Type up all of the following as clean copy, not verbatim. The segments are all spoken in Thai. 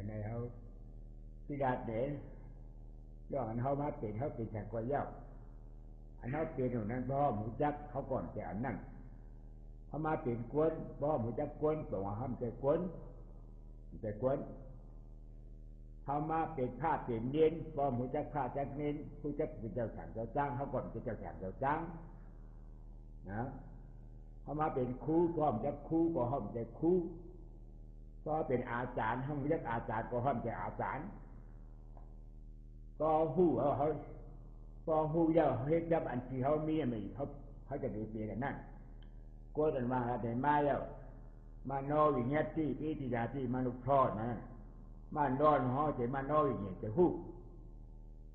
ในเขาที่ดาเดนย้อนเขามาเป็นเขาเป็นแต่กว่าเย้าอันเขาเป็นอย่างนั้นพ่อหมูจักเขาก่อนแต่อันนั้นเขามาเป็นกวนพ่อหมูจักกวนตัวห้ามใจกวนเขามาเป็นผ้าเป็นเน้นพ่อหมูจักผ้าจักเน้นผู้จักเป็นเจ้าฉันเจ้าจ้างเขาก่อนเป็นเจ้าฉันเจ้าจ้างนะเขามาเป็นครูพ่อหมูจักครูก็ห้ามใจครูก็เป็นอาจารย์ห้ามจักอาจารย์ก็ห้ามใจอาจารย์ก็หู้เขาก็หู้เยอะเฮ็ดจับอันที่เขามีไม่เขาจะดูเปลี่ยนกันนั่นก็จะมาแต่มาเยอะมาโนวิญญาติอิติยาติมนุษย์ทอดนะมานอนเขาจะมาโนวิญญาจะหู้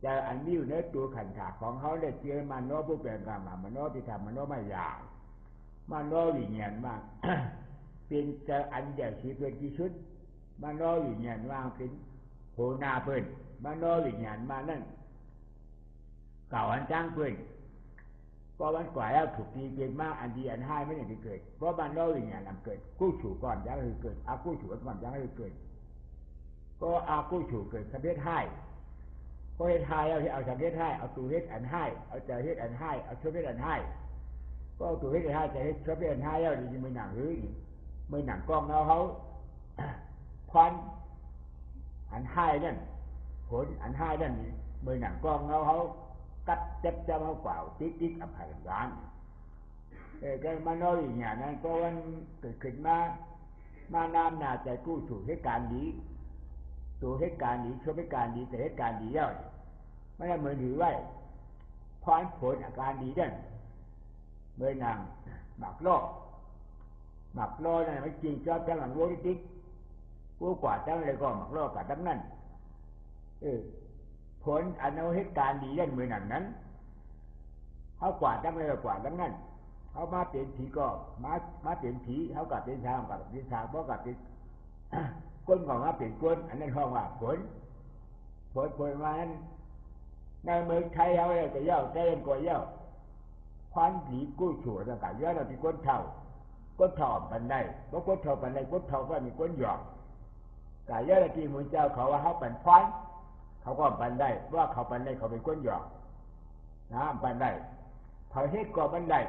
จะอันนี้อยู่ในตัวขันธ์ขาของเขาได้เจอมาโนผู้แปลงกรรมมาโนที่ทำมาโนไม่ยาวมาโนวิญญาณว่าเป็นจะอันใหญ่ที่เป็นที่สุดมาโนวิญญาณว่าเป็นโหนาเพิ่นมาโนวิญญาณมานั่นเก่าอันจ้างเพิ่นก็วันก่อนแล้วถูกตีเกินมากอันดีอันให้ไม่ได้เกิดเพราะมาโนวิญญาณนำเกิดกู้ฉู่ก่อนยังให้เกิดอากู้ฉู่ก่อนยังให้เกิดก็อากู้ฉู่เกิดสำเร็จให้ก็เฮ็ดให้เอาสำเร็จให้เอาตัวเฮ็ดอันให้เอาใจเฮ็ดอันให้เอาช่วยเฮ็ดอันให้ก็เอาตัวเฮ็ดอันให้ใจเฮ็ดช่วยเฮ็ดอันให้แล้วดีมือหนังหรือมือหนังกล้องเขาควันอันให้นั่นผลอันให้นั่นมือหนังกล้องเขากัดจับเขาเปล่าติ๊กอภัยร้านก็มาโนวิญญาณนั้นก็วันเกิดขึ้นมาน้ำหนาใจกู้ถูกเหตุการณ์ดีตัวเหตุการณ์ดีช่วยเหตุการณ์ดีแต่เหตุการณ์ดีแล้วไม่ได้เหมือนถือไว้พรผลอาการดีนั่นเมื่อนางหมักล้อนั่นไม่จริงชอบจังหลังโว้ติ๊กกู้กว่าจังเลยก็หมักล้อกับทั้งนั้นผลอันเอาเหตุการณ์ดีนั่นเมื่อนางนั้นเขากว่าจังเลยกว่าทั้งนั้นเขามาเป็นผีก็มาเป็นผีเขากับเป็นชางกับเป็นชางเพราะกับเป็นก้นของมาเป็นก้นอันนั้นห้องว่าผลมานั้นในเมืองไทยเขาเลยจะย่อใจเย็นกว่าย่อควันผีกู้ฉู่ต่างๆย่อเราที่ก้นเท่าปันได้เพราะก้นเท่าปันได้ก้นเท่าก็มีก้นหยอกกายย่อเราที่มือเจ้าเขาว่าเขาเป็นควันเขาก็ปันได้ว่าเขาปันได้เขาเป็นก้นหยอกนะปันได้เขาเฮ็ดก่อปันได้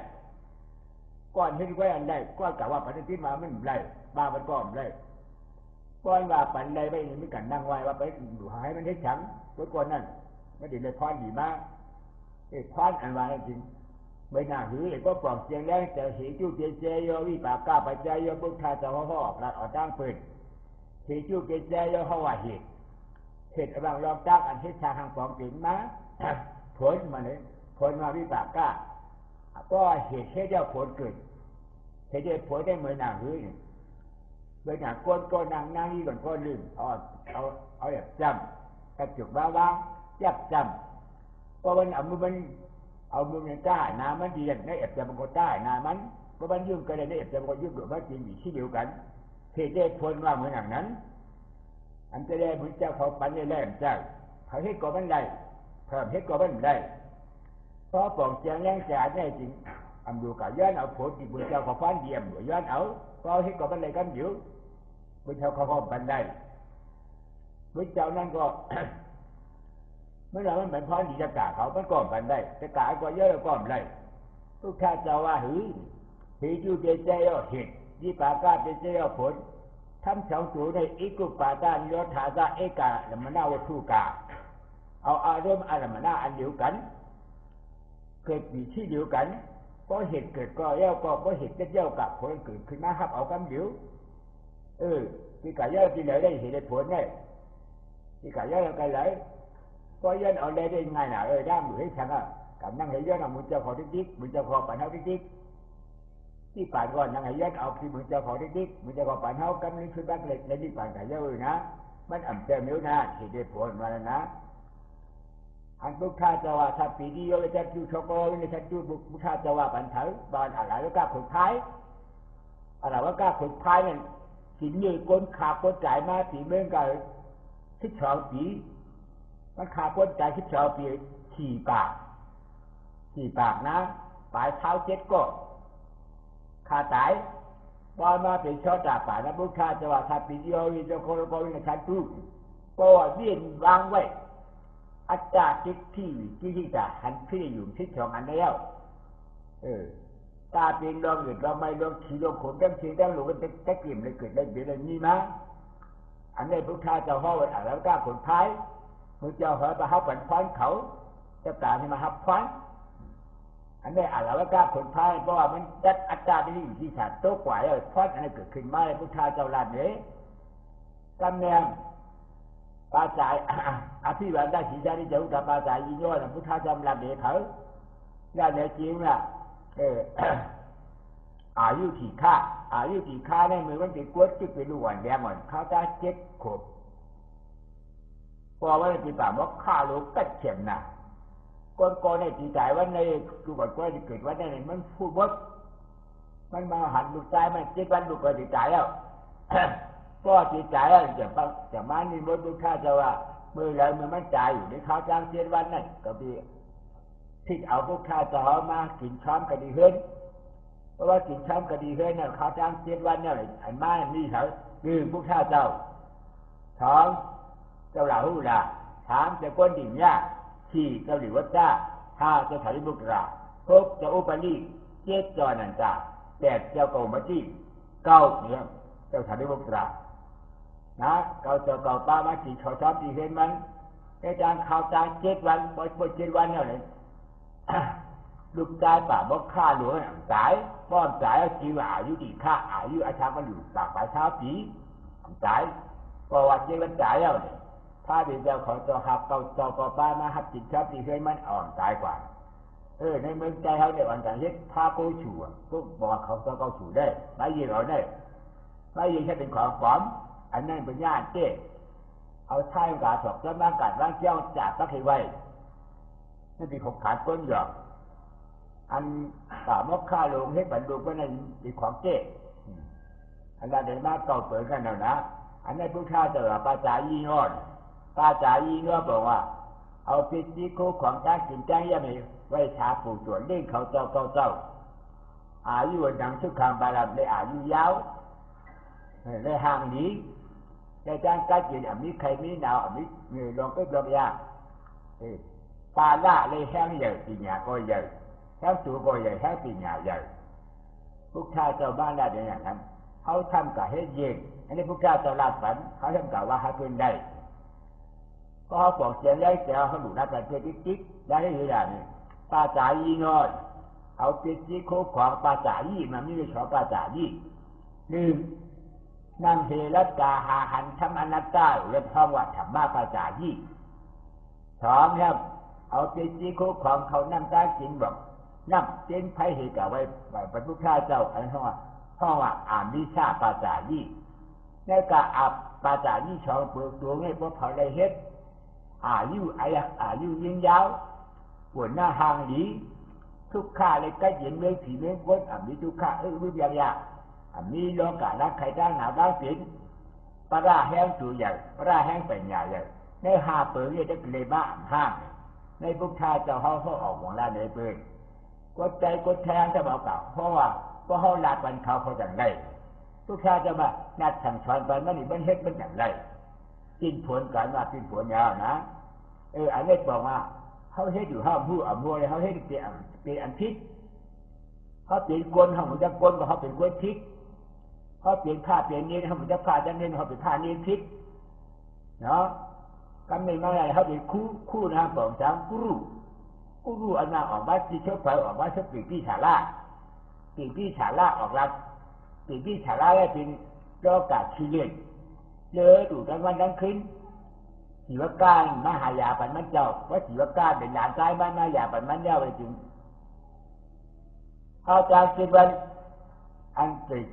ก้อนเฮ็ดไว้อันได้ก้อนกะว่าปฏิทินมามันได้บามันก้อนได้ก้อนว่าปันได้ไปนี่มีกันนั่งไว้ว่าไปดูหายมันเฮ็ดฉังก้อนนั่นไม่ได้เลยพรดีมากพรอันว่าจริงไม่น่าหือก็ปลอกเจียงแรงแต่สีจู้เจเจโยวิปากกาปัจจัยโยพุทธาจะห่อออกหลักออกตั้งปืนสีจู้เจเจโยห่อว่าเหตุบางรอบตั้งอันเฮ็ดชาทางปองถึงมาผลมาเลยผลมาวิปากกาก็เหตุเจ้าผลเกิดเหตุผลได้เหมือนหนังหื้อเหมือนหนังก้นนั่งนี่ก่อนก้นลืมเอาแบบจำกระจุกบ้างยักจำก็มันเอามือมันใต้น้ำมันดีอย่างนี้เอฟจำมันก็ใต้น้ำมันก็มันยุ่งกันเลยนี่เอฟจำมันก็ยุ่งกับมันจริงอยู่ที่เดียวกันเหตุผลว่าเหมือนอย่างนั้นอันจะได้เหมือนเจ้าเขาปันได้แล้วเจ้าเขาให้ก่อมันได้เพิ่มให้ก่อมันได้เพราะปองเจียงแรงจ่าแน่จริงอำดูกับย้อนเอาผลที่บุญเจ้าเขาฟันเดียมหรือย้อนเอาก็ให้ก่อมันได้กันอยู่บุญเจ้าเขาปันได้บุญเจ้านั่นก็เมื่อเรามันเหมือนพรดีจะกะเขามันก่อปันได้จะกะก็เยอะแล้วก่อมได้ทุกข้าเจ้าว่าหือจูเจเจโยเหตุยี่ปากาเจเจโยผลทำสองตัวในอิกุปาตานิโรธาซาเอกาและมนาวัตถุกาเอาอารมณ์อารมณะอันเดียวกันเกิดมีที่เดียวกันก็เหตุเกิดก็เย้าก็เหตุเย้ากับผลเกิดขึ้นมาครับเอากำเดียวที่กายเย้าที่ไหนได้เหตุผลได้ที่กายเย้ากันไหนก็ยันเอาได้ง่ายหนาได้หรือให้ฉันกับนั่งให้ย้อนเอามือเจ้าของติ๊กมือเจ้าของปั่นเท้าติ๊กที่ปั่นก่อนนั่งให้ย้อนเอาที่มือเจ้าของติ๊กมือเจ้าของปั่นเท้ากำลังขึ้นบ้านเล็กในที่ปั่นกายเย้านะมันอ่ำเต็มนิ้วนะเหตุผลมาแล้วนะอันพุทธาเจ้าว่าถ้าปีเดียวจะจูชโกในชั้นจูพุทธาเจ้าว่าปันเถอะบานอะไรแล้วก็ขุดท้ายอะไรว่าก็ขุดท้ายนั่นสินยืนก้นขาก้นจ่ายมาปีเมื่อกัน12 ปีมันขาก้นจ่าย12 ปีขี่ปากนะปลายเท้า7 ก็ขาตาย พอมาเป็นชอตาป่านะพุทธาจะว่าถ้าปิโยวิจโคโลโกวินชันตุก็เวียนวางไว้อาจารย์ที่จะหันพี่อยู่ที่สองอันแล้วตาเป็นลองหยุดลองไม่ลองขี่ลองขนตั้งเสียงตั้งหลุมเป็นตะเกียบเลยเกิดได้เดี๋ยวนี้นะอันนี้พุทธาจะห่อไว้แล้วก็ขนท้ายมือเจ้าเหอไปหับฝันควันเขาจะตาให้มาหับควันอันนี้แล้วก็ขนท้ายเพราะว่ามันจัดอาจารย์ที่อยู่ที่ศาสตร์โต๊ะกว่าแล้วควันอันนี้เกิดขึ้นมาพุทธาเจ้าลาดเนี่ยกำเนิดปาจ่ายอภิวันได้สีใจที่จะอุตปาจ่ายยิ่งย่อยพุทธาจำลาดเนี่ยเขาได้เนี่ยจริงน่ะอายุที่ค่าในมือมันติดกวดจิตไปดูวันแดงหมดเขาจะเจ็บขบพอว่าในปีป่ามว่าข้าลูกกัดเข็มน่ะก้อนในตีใจว่าในดูก่อนก็จะเกิดว่าในมันพูดว่ามันมาหันลูกใจมันเจ็บวันลูกก็ตีใจแล้วก็ตีใจแล้วจะมานี่มดลูกข้าจะว่ามือเลยมือมันใจอยู่ในข้าวจ้างเจ็ดวันนั่นก็ดีที่เอาพวกข้าจะเอามากินช้อมก็ดีเฮิรนเพราะว่ากินช้อมก็ดีเฮิรนเนี่ยข้าวจ้างเจ็ดวันเนี่ยอันมามีเขาคือพวกข้าเจ้าท้องเจ้าเหล่าหูละถามจะก้นดิ่งยากที่เจ้าหลิวจ้าถ้าจะถ่ายบุกราพบจะอุปนิเจ็ดจอนันจ้าแต่เจ้าเก่ามาจี้เก่าเนี่ยเจ้าถ่ายบุกรานะเก่าเจ้าเก่าป้ามาจีเขาชอบดีเห็นมันไอ้จางข่าวจางเจ็ดวันพอเจ็ดวันเนี่ยเลยลูกชายป่าบอกฆ่าหลวงสายป้อนสายจีว่าอายุดีฆ่าอายุอาชามันอยู่ปากปลายเท้าผีสายก็ว่าเจ็ดวันสายแล้วเนี่ยถ้าเดี๋ยวเขาจะหักเก่าเจ้าก็ป้ามาหักจิตชอบดีเห็นมันอ่อนตายกว่าในเมืองใจเขาเนี่ยอ่อนกันเฮ็ดพาโกชูก็บอกเขาจะเกาชูได้ไม่ยิงเอาได้ไม่ยิงแค่เป็นของปลอมอันนั้นเป็นญาติเจ้เอาใช้กาถกแล้วร่างกายร่างเจ้าจากสักให้ไว้นั่นเป็นของขาดต้นหยอกอันป่ามกฆ่าลงให้บรรลุก็นั่นเป็นของเจ้อันนั้นเดี๋ยวมาเก่าเปิดกันแล้วนะอันนั้นผู้ฆ่าเจอปาจายีงอนปาจายีงอนบอกว่าเอาพิจิโคของจ้างกินจ้างยังไงไว้ชาปูส่วนเล่นเขาเจ้าอายุดังทุกคำบาลามได้อายุยาวได้ห่างนี้ได้จ้างการกินมีใครมีหนาวมีเงินลองก็ลองยาปลาล่าเลยแห้งใหญ่ปีหญ้าก็ใหญ่แห้งสูงก็ใหญ่แห้งปีหญ้าใหญ่พวกข้าเจ้าบ้านได้อย่างนั้นเขาทำกับเฮ็ดเย็นอันนี้พวกข้าเจ้าลาดฝันเขาทำกับว่าให้เพื่อนได้ก็เขาบอกเสียงไร้เสียเขาหนุนนัดกันเพื่อจิ๊กได้ให้เวลานี่ปลาจ่ายีนอนเอาเป็นจิ๊กโคของปลาจ่ายีมันไม่ใช่ของปลาจ่ายีหนึ่งนั่งเทรัตกาหาหันธรรมอนัตตาเรียกท้องว่าธรรมะปาจายีสองครับเอาเป็นจีโคของเขานั่งได้จริงบอกนั่งเป็นไพ่เหตุไว้บรรพุทธเจ้าอันห้องว่าอามิชาปาจายีในกาอับปาจายีชองเปลือกตัวให้พวกเขาได้เฮ็ดอายุยิ่งยาวปวดหน้าห่างหลีทุกข้าเลยใกล้เย็นเมืองผีเมืองก้นมีทุกข้ารู้ยังยากมีโลกาลักใครด้านหนาวด้านสินปลาแห้งตัวใหญ่ปลาแห้งไปใหญ่ใหญ่ในหาเปิดเนี่ยจะเลยบ้าห้างในพุทธาเจ้าเขาออกของร้านในเปิดกดใจกดแทงจะบอกเก่าเพราะว่าเขาลาดวันเขาจังไรพุทธาจะมานัดสั่งสอนไปมันนี่มันเฮ็ดมันจังไรกินผลกันว่ากินผลยาวนะอันนี้บอกว่าเขาเฮ็ดอยู่ห้ามผู้อ่ำมัวเลยเขาเฮ็ดเป็นอันพิษเขาเปลี่ยนกลเขาเหมือนจะกลก็เขาเป็นกลพิษเขาเปลี่ยนผ้าเปลี่ยนเนียนเขาเหมือนจะผ้าจะเนียนเขาเป็นผ้าเนียนพิษเนาะกำเนิดมาอะไรเขาเป็นคู่นะบอกสามกูรู้อันนั้นออกมาที่เชื้อไฟออกมาเชื้อปีกพี่ฉาล่าออกรับปีกพี่ฉาล่าได้เป็นโรคกาดขี้เลื่อนเลยดูกันวันนั้นขึ้นศิวกาลมหายาปันมันเจ้าว่าศิวกาลเป็นหลานชายบ้านมหายาปันมันเจ้าไปถึงเขาจะคิดว่าอันติด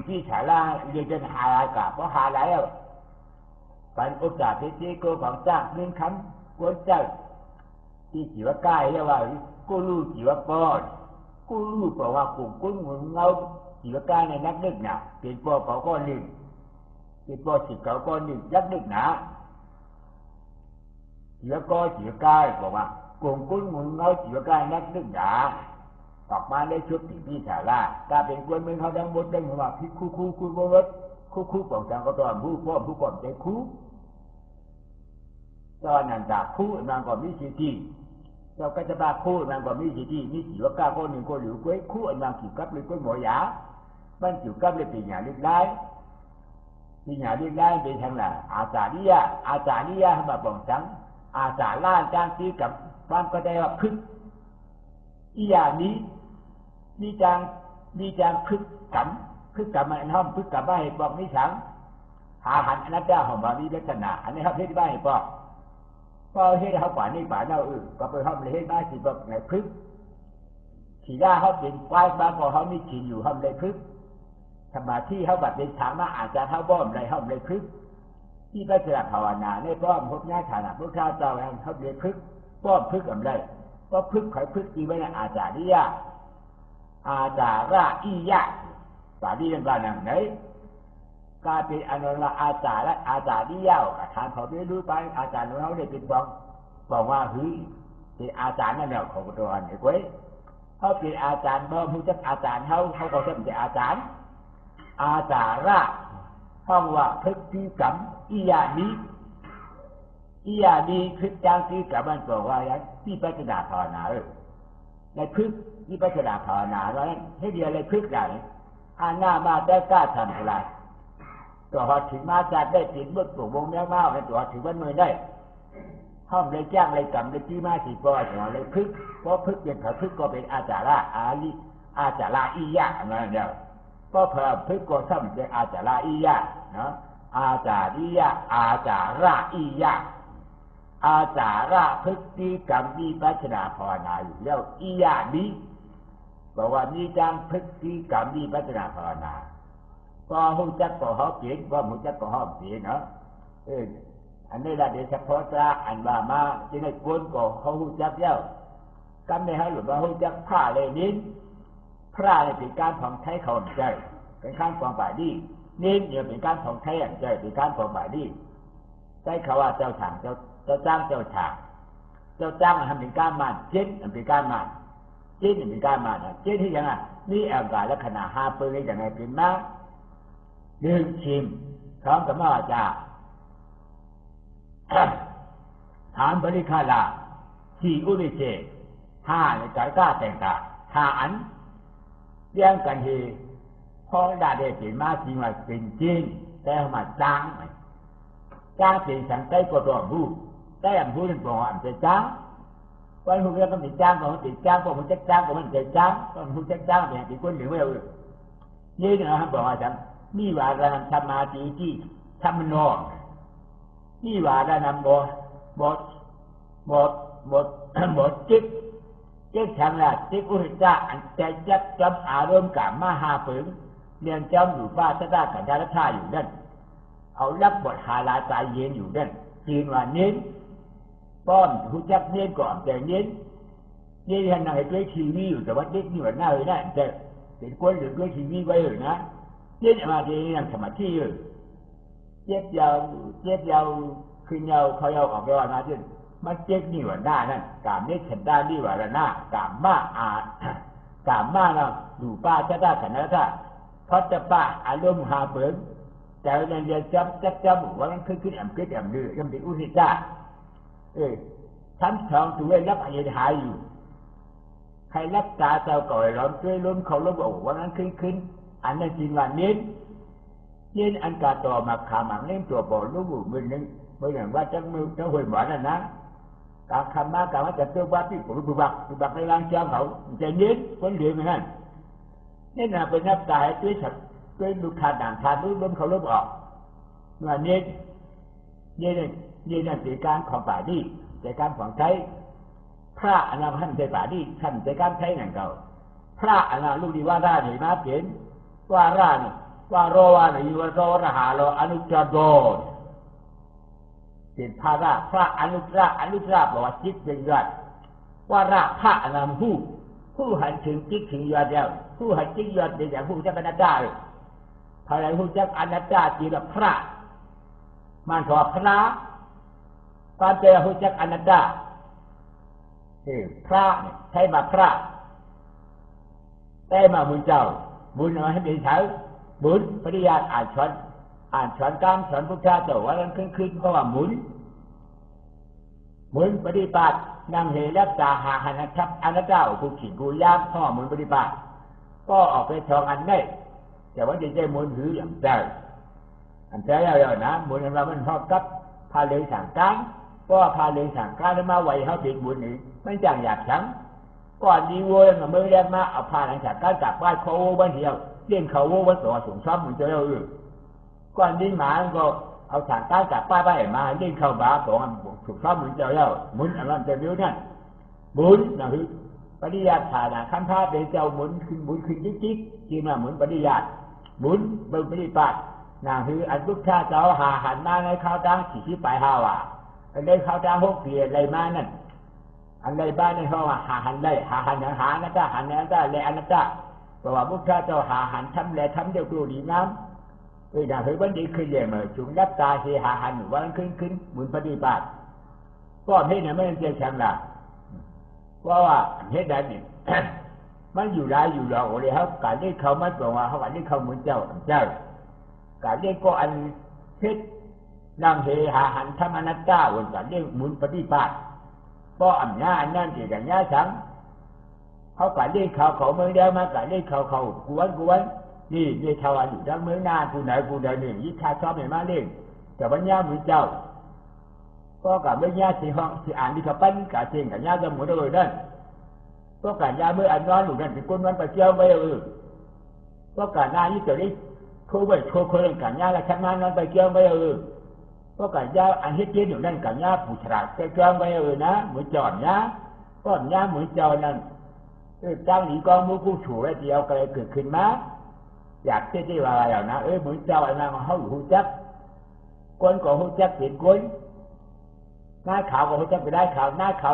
ที่ฉาล่าเรียนจนหาอากาศเพราะหาแล้วปันโอกาสที่โกของจ้างเงินคำกวนเจ้าที่ศิวกาเรียกว่ากูรู้ศิวปอนกูรู้เพราะว่ากลุ่มกุ้งมึงเงาศิวกาในนักนึกน่ะเป็นปอเขาก็หนึ่งเป็นปอสิเขาก็หนึ่งนักนึกนะศิวกาบอกว่ากลุ่มกุ้งมึงเงาศิวกานักนึกนะ ออกมาได้ชุดที่ศาลาถ้าเป็นคนเมืองเขาดังบดดังว่าพี่คู่บดคู่ของทางก็ต้องผู้พ่อผู้ก่อนใจคู่ตอนนั้นจากคู่มันก็มีสิทธิเราก็จะบาคู่มันก็มีสิทธิมีสิว่าก้าคนหนึ่งคนหรือกุ้ยคู่มันกี่กับเลยกุ้ยหมอยาบ้านกี่กับเลยปีหยาลิบไล่ปีหยาลิบไล่เป็นทางหลังอาจารย์นี่มาบอกจังอาจารย์ล้านจางตีกับบ้านก็ได้ว่าพึกอีอย่างนี้มีจางพึกกับมันห้องพึกกับบ้านให้บอกนี่ฉังหาหันอนัตตาของบาลีลักษณะอันนี้ครับเฮ็ดบ้านให้บอกพอเฮ็ดเขาป่านี่ป่าเน่าก็ไปห้องเลยเฮ็ดบ้านสิบอกไหนพึกขี่ได้เขาเป็นควายบ้านพอเขามีขี่อยู่ห้องเลยพึกสมาธิเขาแบบเป็นช้างมาอาจจะเขาบ้อมเลยห้องเลยพึกที่พระเจ้าภาวนาในป้อมพบหน้าฐานะพระข้าเจ้าเองเขาเลยพึกป้อมพึกอะไรก็พึกไข่พึกจีไว้ในอาจารย์นี่ยะอาจาระอียะป่านี้เป็นบ้านไหนกลายเป็นอนุรักษ์อาจารย์และอาจารย์นี่ยาวฐานเขาไม่รู้ไปอาจารย์เขาได้เป็นบอกว่าเฮ้ยเป็นอาจารย์นั่นแหละของตัวอันนี้เว้ยเขาเป็นอาจารย์เมื่อผู้จักอาจารย์เขาก็จะเป็นอาจารย์อาจาระห้องว่าพฤติกรรมอียานี้พฤติกรรมที่กับมันบอกว่าอย่างที่ปัจจุบันภาวนาในพฤติที่ปัจจุบันภาวนาแล้วให้เดียวเลยพฤติอย่างอาหน้ามาได้กล้าทำอะไรตัวหอถึงมาจัดได้ติดเมื่อตัววงแมวเมาในตัวถือว่ามือได้ห้องเลยจ้างเลยกำเลยจี้มาสีปอยตัวเลยพฤติเพราะพฤติเป็นพฤติก็เป็นอาจาระอาจาระอียะอะไรเนี่ยก็เพิ่มพึกก็ซ้ำเป็นอาจาระอียะเนาะอาจาริยะอาจาระอียะอาจาระพฤติกรรมมีปัจนาภาวนาอยู่แล้วอียะนี้บอกว่ามีจังพฤติกรรมมีปัจนาภาวนาก็หุ่นจักรก็หอบเปลี่ยนว่าหุ่นจักรก็หอบเปลี่ยนเนาะอันนี้ละเดี๋ยวเฉพาะจะอันว่ามาที่ในกวนก็เขาหุ่นจักรแล้วกันในฮะหรือว่าหุ่นจักรผ้าเลยนิ้นพระเนี่ยเป็นการผ่องไถ่เขาใจเป็นการผ่องบ่ายดีนี่เนี่ยเป็นการผ่องไถ่ใจเป็นการผ่องบ่ายดีใช้คำว่าเจ้าฉางเจ้าจ้างเจ้าฉางทำเป็นการมันเจ็ดเป็นการมันเจ็ดเป็นการมันเจ็ดที่ยังไงนี่แอลกาและขณะหาปืนอย่างไรเป็นมาหนึ่งชิมพร้อมกับว่าจะฐานบริคาลาสี่อุริเชห้าในการกล้าแต่งกาห้าอันเรื่องกันทีพอได้เป็นมาจริงว่าเป็นจริงแต่มาจ้างเป็นสังเกตก็ต้องรู้แต่อันพูดถึงบอกว่าอันจะจ้างวันพวกเราต้องติดจ้างก็มันติดจ้างพวกมันจะจ้างก็มันจะจ้างก็มันจะจ้างเป็นติดคนหรือไม่เอานี่นะครับบอกว่าฉันนี่ว่าเราทำสมาธิที่ทำนองนี่ว่าเรานำบทจิตทางละจิตอุหิตะอันใจจับจำอารมณ์กับมหาฝืนเรียนจำอยู่ฟ้าสตากันดาท่าอยู่นั่นเอารับบทหาลาใจเย็นอยู่นั่นจีนว่าเน้นป้อนหูจักเน้นก่อนแต่เน้นท่านนั่งให้ด้วยทีวีอยู่แต่ว่าเด็กนี่ว่าหน้าเลยนะแต่เป็นคนหรือด้วยทีวีไว้เลยนะเน้นมาทีนี้นั่งสมาธิอยู่เจ็บยาวขึ้นยาวเขายาวออกไปว่านะที่มันเจ็บนี่ว่าหน้านั่นกามเน็ตฉันได้นี่ว่าหน้ากามมาเราดูป้าจะได้ขนาดนั้นเพราะจะป้าอารมณ์หาเบิ่งแต่ในเรียนจำว่ามันขึ้นแอมดื้อยังเป็นอุทิศทั้งสองตัวรับอายหายอยู่ใครรับตาเจ้าก่อยล้อมช่วยล้มเขาล้มบอกว่านั้นขึ้นอันนั้นจริงว่าเน้นอันกาต่อมาขามังเล่นตัวบอลลูกมือหนึ่งเมื่ออย่างว่าจังมือจะหวยหมอนนะการคำมาการว่าจะเจ้าว่าที่ผมบุบักในร่างเจ้าเขาจะเน้นคนเดียวเหมือนกันนี่น่ะเป็นนับตายด้วยลูกขาด่างทานล้มเขาล้มออกว่าเน้นนั่นเป็นการของป่าดีในการของใช้พระอนาคตในป่าดีท่านในการใช้นั่นเก่าพระอนาลูกดีว่าได้เห็นมาเปลี่ยนว่าร่าว่าโรวาหรือว่าโรหาโรอนุจโดเป็นพระอนุตระบอกว่าจิตเป็นยอดว่าระพระอนาผู้หันถึงจิตถึงยอดแล้วผู้หันจิตยอดเป็นอย่างผู้จักอนัตตาพระผู้จักอนัตตาจีบพระมันขอพระการเจอผู้จักอนัตตาพระใช้มาพระ แต่มามุนเจ้ามุนเอาให้เป็นเช้ามุนปฏิญาณอ่านสอนการสอนพุทธเจ้าว่านั้นขึ้นเพราะว่ามุนปฏิบัตินำเหตุรักษาหาหันทัพอนัตตาผู้ขิงกูย่างพ่อมุนปฏิบัติก็ออกไปทองอันได้แต่ว่าจะใจมุนหืออย่างใจอันใจแล้วนะมุนเรามันพอกับพาเลยสั่งการก็พาเลยสั่งการมาไว้เขาเป็นมุนนี้ไม่จังอยากฉังก่อนดีโว้ยมาเมื่อแรกมาเอาพาหลังจากการกลับบ้านเขาโว้บ้านเดียวเลี้ยงเขาโว้บ้านตัวสูงซ้อมเหมือนเจ้าก่อนดีหมาก็เอาสั่งการกลับบ้านไปมาเลี้ยงเขาบ้าตัวสูงซ้อมเหมือนเจ้ามุนอันนั้นจะเลี้ยวนั่นมุนนะคือปฏิญาณฐานะขั้นพาเป็นเจ้ามุนขึ้นจิ๊กที่มาเหมือนปฏิญาณมุนเบิ่งปฏิบัตินะคืออันทุกชาติเจ้าหาหันมาในข้าวดังที่ไปหาว่าอันได้ข้าวดังหกเปียอะไรมานั่นอันใดบ้านในห้องหาหันได้หาหันหานัตตาหันนัตตาและอนัตตาเพราะว่าพุทธเจ้าหาหันทำและทำเดียวกรูดีน้ำนะคือวันนี้ขึ้นเลยเมื่อจุงรับตาเฮหาหันวันขึ้นเหมือนปฏิบัติก็เห็นเนี่ยไม่เป็นเช่นละเพราะว่าเห็นได้เนี่ย มันอยู่ได้อยู่หรอกเลยครับการเรียกเขาไม่บอกว่าเขาการเรียกเขาเหมือนเจ้าการเรียกก็อันเพชรนำเฮหาหันทำอนัตตาวันการเรียกเหมือนปฏิบัติก็อันนั้นนั่นที่กันย่าฉังเขาการเรียกเขาเมื่อเดียวมาการเรียกเขากวนนี่เรียกเขาอยู่ดังเมื่อหน้าผู้ไหนเนี่ยยิ่งชาชอบอย่างมาเรียกแต่วันย่าเหมือนเจ้าก็กับเมื่อย่าที่ห้องที่อ่านที่เขาปั้นกับเชียงกับย่าจะหมดเลยนั่นก็การย่าเมื่ออันนอนอยู่นั่นเป็นคนวันไปเที่ยวไปก็การหน้าที่จะได้โชว์ไปโชว์คนการย่าและชั้นนั้นไปเที่ยวไปก็การย่าอันที่เที่ยวอยู่นั่นการย่าผู้ฉลาดไปเที่ยวไปนะเหมือนจอดย่าก็ย่าเหมือนจอดนั่นจ้างหนีกองมือผู้ฉู่แล้วเดียวก็เลยเกิดขึ้นมาอยากที่ว่าอะไรนะเหมือนเจ้าอันนั้นเขาอยู่หูจักคนก็หูจักเป็นคนหน้าขาวก็หูจักไปได้ขาวหน้าขาว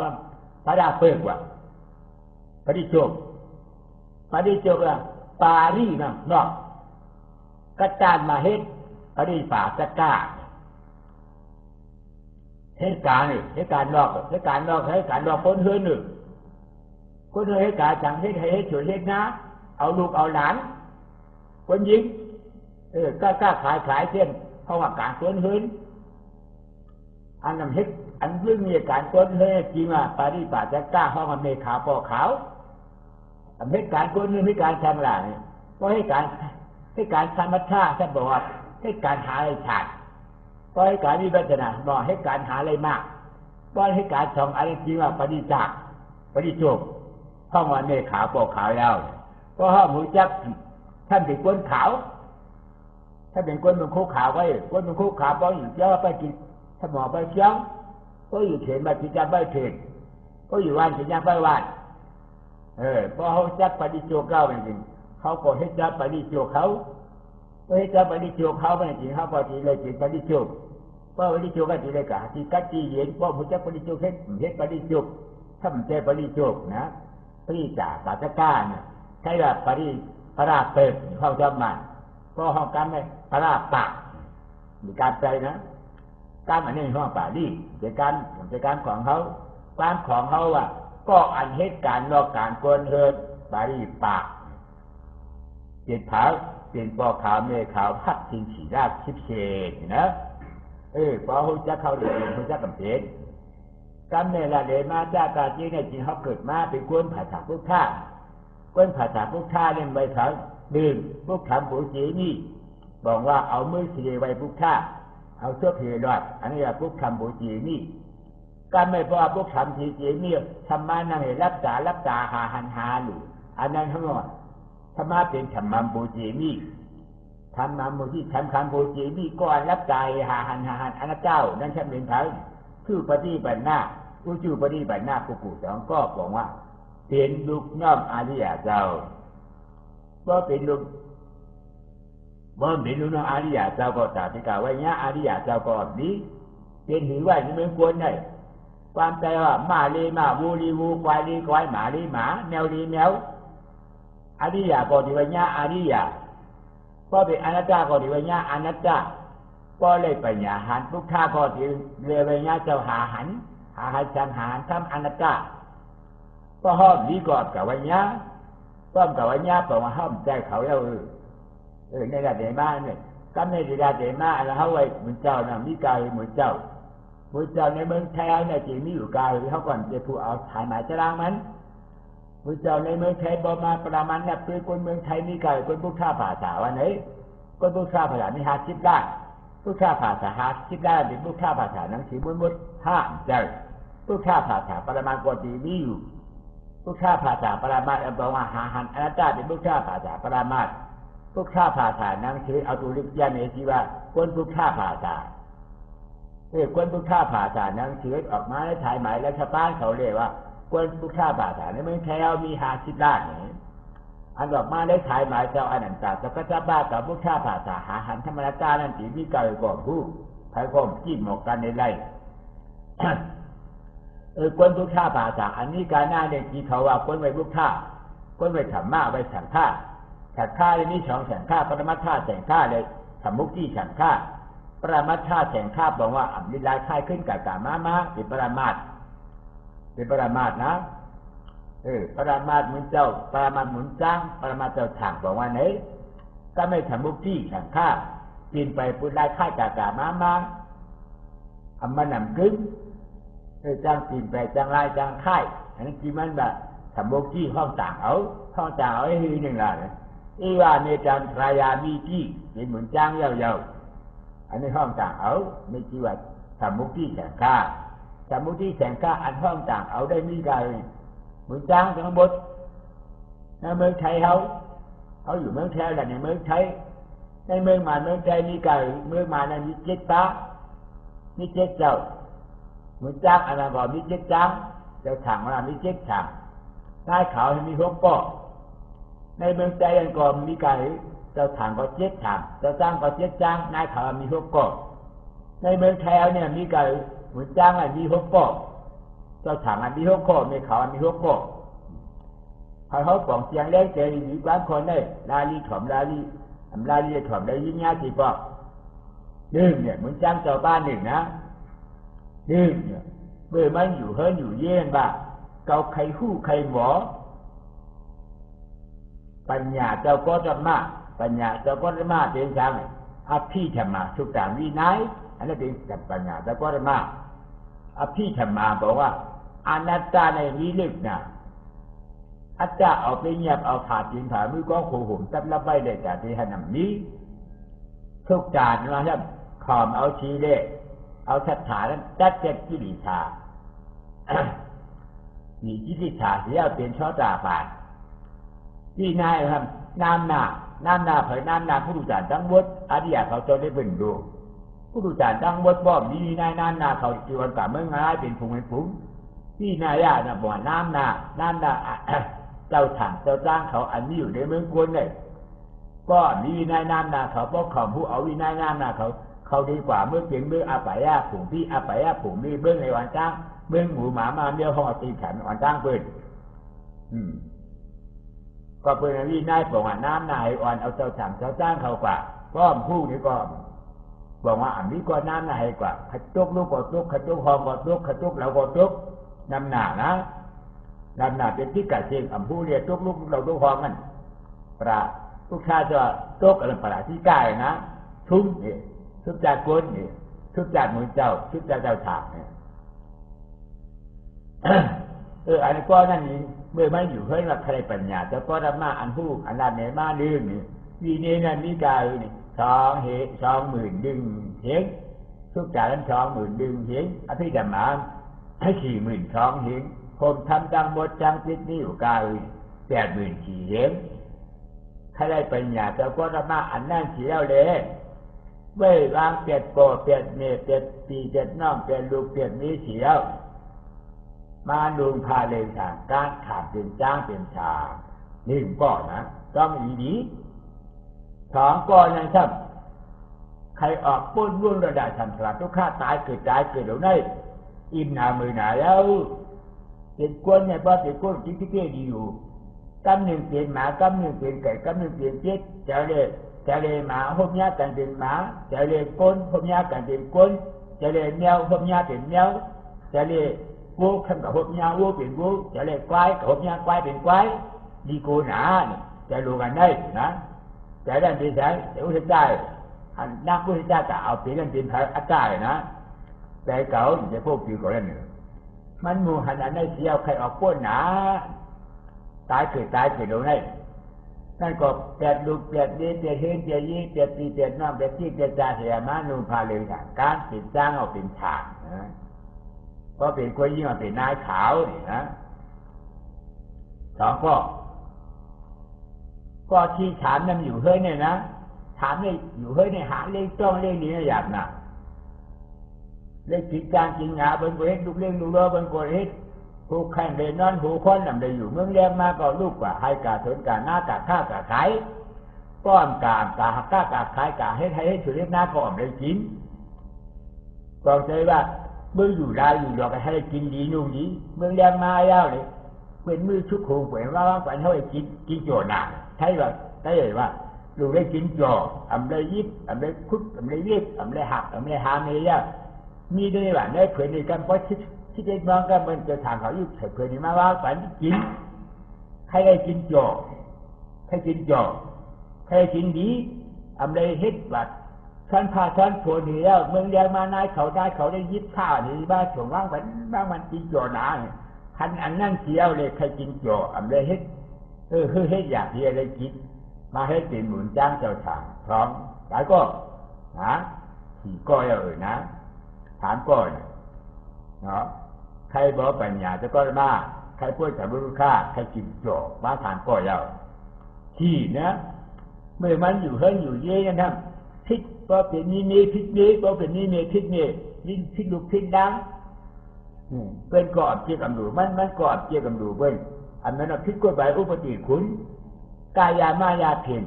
พระดาเปิดว่ะปฏิโจกอะปารีนั่นนอกกระจานมาเฮ็ดปฏิป่าสก้าเหตุการณ์นอกพ้นเฮือนหนึ่งคนเหตุการณ์จังเหตุช่วยเหตุนะเอาลูกเอาหลานคนยิงกล้าขายเช่นเพราะว่าการพ้นเฮือนอันนั้นเหตุอันเรื่องมีการพ้นเฮือนจริงว่าปฏิป่าสก้าห้องมันเมฆขาวปอขาวเหตุการณ์พ้นเฮือนเหตุการณ์ทางหลังก็เหตุการณ์ธรรมชาติท่านบอกว่าเหตุการณ์หาอะไรฉาดก็ให้การวิปัสสนาบอกให้การหาอะไรมากก็ให้การทำอะไรจริงว่าปฏิโจกห้องวันเมฆขาวปอกขาวแล้วก็ห้องหูจักท่านเป็นคนขาวถ้าเป็นคนเป็นคู่ขาวไว้คนเป็นคู่ขาวก็อยู่เจ้าไปกินถ้าหมอไปเชียงก็อยู่เถียนมากินยาไปเถียนก็อยู่วันกินยาไปวันเพราะเขาจักปฏิโจกเก้าจริงเขาก็ให้จักปฏิโจกเขาก็ให้จักปฏิโจกเขาไม่จริงเขาพอดีเลยจริงปฏิโจกเพราะปฏิโจกก็ดีเลยกะที่กัดจีเย็นเพราะหูจักปฏิโจกเฮ็ดปฏิโจกถ้ามันเจอปฏิโจกนะปฏิจ่าปาตะก้าเนี่ยใช่แบบปราเปิดห้องจำมันก็ห้องการไม่ปราปากมีการใจนะการอันนี้ห้องป่าดีเกิดการของเขาความของเขาอ่ะก็อันเหตุการณ์นอกการกวนเฮิร์บารีปากเจ็ดผาเป็นปอขาวเมฆขาวพัดทิ้งฉีรากชิบเชดนะพอเขาจะเข้าเดือดเขาจะกำเนิดการเนรเดมาจากการจีเนี่ยจริงเขาเกิดมาเป็นกวนภาษาพุทธะกวนภาษาพุทธะเนี่ยใบเขาดื่มพวกคำผู้จีนี่บอกว่าเอามือเสียไว้พุทธะเอาเสื้อเพียรอดอันนี้พวกคำผู้จีนี่การไม่พอพวกคำจีนี่ธรรมะนั่งให้รับตาหาหันหาหรืออันนั้นทั้งหมดธรรมะเป็นธรรมะผู้จีนี่ทำมาโมที่ทำคำโบจีนี่ก็รับใจหาหันอนัตเจ้านั่นฉันเป็นเท้าชื่อปฏิบัติหน้าผู้ชื่อปฏิบัติหน้าผู้กูสองก็บอกว่าเป็นลูกน้องอาริยะเจ้าก็เป็นลูกน้องอาริยะเจ้าก็ตาธิกาไว้เนี้ยอาริยะเจ้าก็นี้เป็นหือไว้ในเมืองกวนได้ความใจว่ามาลีมาวูลีวูควายลีควายหมาลีหมาแมวลีแมวอาริยะก็ดีไว้เนี้ยอาริยะก็เป็นอนัตตาก็ดีวิญญาอนัตตาก็เลยปัญญาหันทุกท่าก็ดีเรียวิญญาเจ้าหาหันจังหาทำอนัตตาก็ห้อมดีกอดกับวิญญา ป้อมกับว่าญาบอกว่าห้ามใจเขาแล้วในระดับเดมาเนี่ยก็ในระดับเดมาแล้วเขาไว้เหมือนเจ้านะมีกายเหมือนเจ้าในเมืองไทยเนี่ยจริงมีอยู่กายเขาก่อนจะผู้เอาถ่ายหมายจะล้างมันพระเจ้าในเมืองไทยบมาประมาณเนี่ยเป็นคนเมืองไทยมีกายคนพุทธภาษาวันไหนคนพุทธภาษามี50 ล้านพุทธภาษา50 ล้านเป็นพุทธภาษาหนังสือมุดห้ามใจพุทธภาษาประมาณกว่าที่มีอยู่พุทธภาษาประมาณบอกว่าหาหันอนัตตาเป็นพุทธภาษาประมาณพุทธภาษาหนังสือเอาตัวเล็กยันเอชีว่าคนพุทธภาษาคนพุทธภาษาหนังสือออกมาในถ่ายหมายและชาวบ้านเขาเรียกว่าคนพุทธภาษาในเมืองไทยเรามี50 ล้านนี่อันออกมาได้ถ่ายหมายเจ้าอนันตาสักกะบ้ากับพุทธภาษาหาหันธรรมราชานั่นจีมีกายก่อนผู้ไผ่ก้มจิ้มหมกกันในไร่คนพุทธภาษาอันนี้การหน้าเนี่ยที่เขาว่าคนไว้พุทธะคนไว้ธรรมะไว้สังฆะสังฆะนี่2สังฆะปรมัตถะสังฆะเลยสมุติสังฆะปรมัตถะสังฆะบอกว่าอัมลิลายคายขึ้นกับกามาเป็นปรมัตถ์นะปรมาตเหมือนเจ้าปรมาตหมุนจ้างปรมาตเจ้าถางบอกว่าไหนก็ไม่ทำมุกที่สังฆาปีนไปปุดได้ค่ายกากามาอัมมานำกึ้งจ้างปีนไปจ้างไล่จ้างค่ายอันนี้ที่มันแบบทำมุกที่ห้องต่างเอาให้หื้อหนึ่งละอีว่าเนจังทรายามีที่เป็นหมุนจ้างเยาอันนี้ห้องต่างเอาไม่กี่ว่าทำมุกที่สังฆาสมุติแสงก้าอันห้องต่างเอาได้มีกายเหมือนจ้างทั้งหมดในเมืองไทยเขาอยู่เมืองไทยแหละในเมืองไทยในเมืองมาเมืองไทยมีกายเมืองมานั้นมี7 ตามี7 เจ้าเหมือนจ้างอันนั้นก็มี7 จ้างเจ้าถังว่ามี7 ถังนายเขามี6 ปอกในเมืองไทยอันก็มีกายเจ้าถังก็7 ถังเจ้าจ้างก็7 จ้างนายเขามี6 ปอกในเมืองไทยเนี่ยมีกายเหมือนจ้างมี6 ปอกเจ้าถังมี6 ข้อมีเขามี6 ข้อเขาปองเสียงเล็กเจริญบางคนเนี่ยลาลีถ่อมลาลีถ่อมได้ยิ่งยากจีปอกเนี่ยเหมือนจ้างเจ้าบ้านหนึ่งนะเนี่ยเมื่อมันอยู่เฮิร์นอยู่เย็นบ้าเกาใครหู้ใครหมอปัญญาเจ้าก็จะมาเป็นช่างอภิธรรมะทุกต่างวินัยอันนั้นเป็นปัญญาแต่ก็มาอภิธรรมาบอกว่าอนัตตาในวิลึกนะอาจารย์เอาไปเงียบเอาขาดจินถามือก็โขหุ่มตับละใบเลยจากที่ขนำนี้ทุกจานนะครับขอมเอาชีเล่เอาชัดฐานนั้นจัดเจ็ดกิริชามีกิริชาเสียเป็นช่อตาฝาดที่นายครับน้ำหน้าเผยน้ำหน้าผู้ดูจานทั้งหมดอริยะเขาจะได้เป็นดูผู้ดูจานทั้งหมดบ่มีนายน้ำหน้าเขาจีวันกับเมื่อไงเป็นผงเป็นผงที่นายะนะบ่น้ำหน้าเจ้าถังเจ้าจ้างเขาอันนี้อยู่ในเมืองกวนเลยก็มีวินัยน้ำหน้าเขาเพราะเขาผู้เอาวินัยน้ำหน้าเขาดีกว่าเมื่อเพียงเมื่ออาปายาผงพี่อาปายาผงนี่เบื้องในวันจ้างเบื้องหมูหมามาเดียวห้องตีฉันวันจ้างเปิดก็เป็นวินัยบอกว่าน้ำหน้าให้อ่อนเอาเจ้าถังเจ้าจ้างเขากว่าก็ผู้นี้ก็บอกว่าอันนี้ก็น้ำหน้าให้กว่าขจุกลูกก็จุกขจุกห้องก็จุกขจุกเราก็จุกน้ำหน้านะน้ำหน้าเป็นที่กัดเชียงอัมพูเรียจุกลูกเราจุกห้องมันปลาทุกชาจะจุกอะไรปลาที่กายนะทุ่มเนี่ยทุกจากก้นเนี่ยทุกจากมือเจ้าทุกจากเจ้าฉากเนี่ยอันนี้ก็นั่นนี่เมื่อไม่อยู่เฮ้ยว่าใครปัญญาแต่ก็ธรรมะอันผู้อันนั้นเนี่ยมาลืมนี่วีนี้นั่นนี่กายนี่20,000 ดึงเห็นทุกจากนั้น20,000 ดึงเห็นอภิธรรมะให้42,000เห็นผมทำจังหมดจังพิษนี่อยู่กาย84,000เห็นใครได้ปัญญาแต่ก็ธรรมะอันนั้นเสียเลยเว้ยวางเปลี่ยนโกเปลี่ยนเมเปลี่ยนปีเปลี่ยนน้องเปลี่ยนลูกเปลี่ยนนี้เสียมาลุงพาเลยทางการขาดเป็นจ้างเป็นชานี่ก่อนนะต้องอีดี2ก่อนยังครับใครออกปุ้นรุ่นระดับทำสลัดทุกข้าตายเกิดเดี๋ยวนี้อิ่มหนามือหนาแล้วเปลี่ยนก้นเนี่ยพอเปลี่ยนก้นจิ๊กจิ๊กดีอยู่กำหนึ่งเปลี่ยนหมากำหนึ่งเปลี่ยนไก่กำหนึ่งเปลี่ยนเจ็ดเจ้าเลยหมาหบยากันเป็นหมาเจ้าเลยก้นหบยากันเป็นก้นเจ้าเลยแมวหบยาเป็นแมวเจ้าเลยวัวขันกับหบยาวัวเป็นวัวเจ้าเลยควายกับหบยาควายเป็นควาย ดีโกหนาจะรู้กันได้นะแต่ด้านที่ใช้แต่อุตส่าห์นักอุตส่าห์จะเอาเป็นเรื่องเป็นพระอาจารย์นะแต่เก่าจะพวกผิวก่อนหนึ่งมันมูหันอันได้เสียวใครออกป้นหนาตายเกิดลงได้นั่นก็เปลี่ยนลูกเปลี่ยนดีเปลี่ยนเห็นเปลี่ยนยี่เปลี่ยนปีเปลี่ยนน้องเปลี่ยนที่เปลี่ยนจ่าเสียมานูพาเลยค่ะการติดจ้างเอาเป็นฉากนะก็เป็นคนยิ่งเป็นนายขาวนี่นะสองก็ที่ถามนั่นอยู่เฮ้ยเนี่ยนะถามเนี่ยอยู่เฮ้ยเนี่ยหาเล่จ้องเล่นี้อยากนะเล่จิตการจริงหาเป็นคนเฮ็ดลูกเล่นลูกล้อเป็นคนเฮ็ดผู้แข่งเดินนอนหูค้อนนำได้อยู่เมืองแรกมาก็ลูกกว่าให้กาสนกาหน้ากาข้ากาขายก้อนกาหักกาขายกาให้ไทยให้สุริยหน้าก็อมได้กินก็ใจว่าเมื่ออยู่ได้อยู่หลอกให้กินดีนุ่มดีเมืองแรกมาแล้วเลยเป็นมือชุกโขงเปลี่ยนว่าฝันเท่าไอ้กินโจหนาใช่ว่าได้เลยว่าลูกได้กินโจอำได้ยิบอำได้คุกอำได้เรียกอำได้หักอำได้หามอะไรอย่างมีด้วยว่าได้เผื่อในการพอที่เด็กน้องก็มันจะถามเขาอยู่เผื่อในมาว่าฝันกินใครได้กินโจใครกินโจใครกินดีอำได้เฮ็ดบัดท่านพาท่านโผล่เหนือเมืองแดงมานายเขาได้ยิบข้าวนี่บ้านส่งว่างมันกินโจหนาคันอันนั่นเสียวเลยใครกินโจอำได้เฮ็ดคือเฮ็ดอยากที่อะไรกินมาให้เป็นหมุนจ้างเจ้าทางพร้อมหลายก็นะสี่ก็นะถามก่อนเนาะใครบอกปัญญาจะก็มาใครพูดจากรู้ค่าใครกินโจมาถามก็ยาวที่นะเมื่อมันอยู่เฮิรนอยู่เย่กันทั้งพิษก็เป็นนี่พิษนี้ก็เป็นนี่พิษนี่ยิ่งพิษลุกพิษดังเป็นกอบเกี่ยวกับดูมันกอบเกี่ยวกับดูเบิ้งอันนั้นพิษกฎหมายอุปติขุนกายามายาเพียน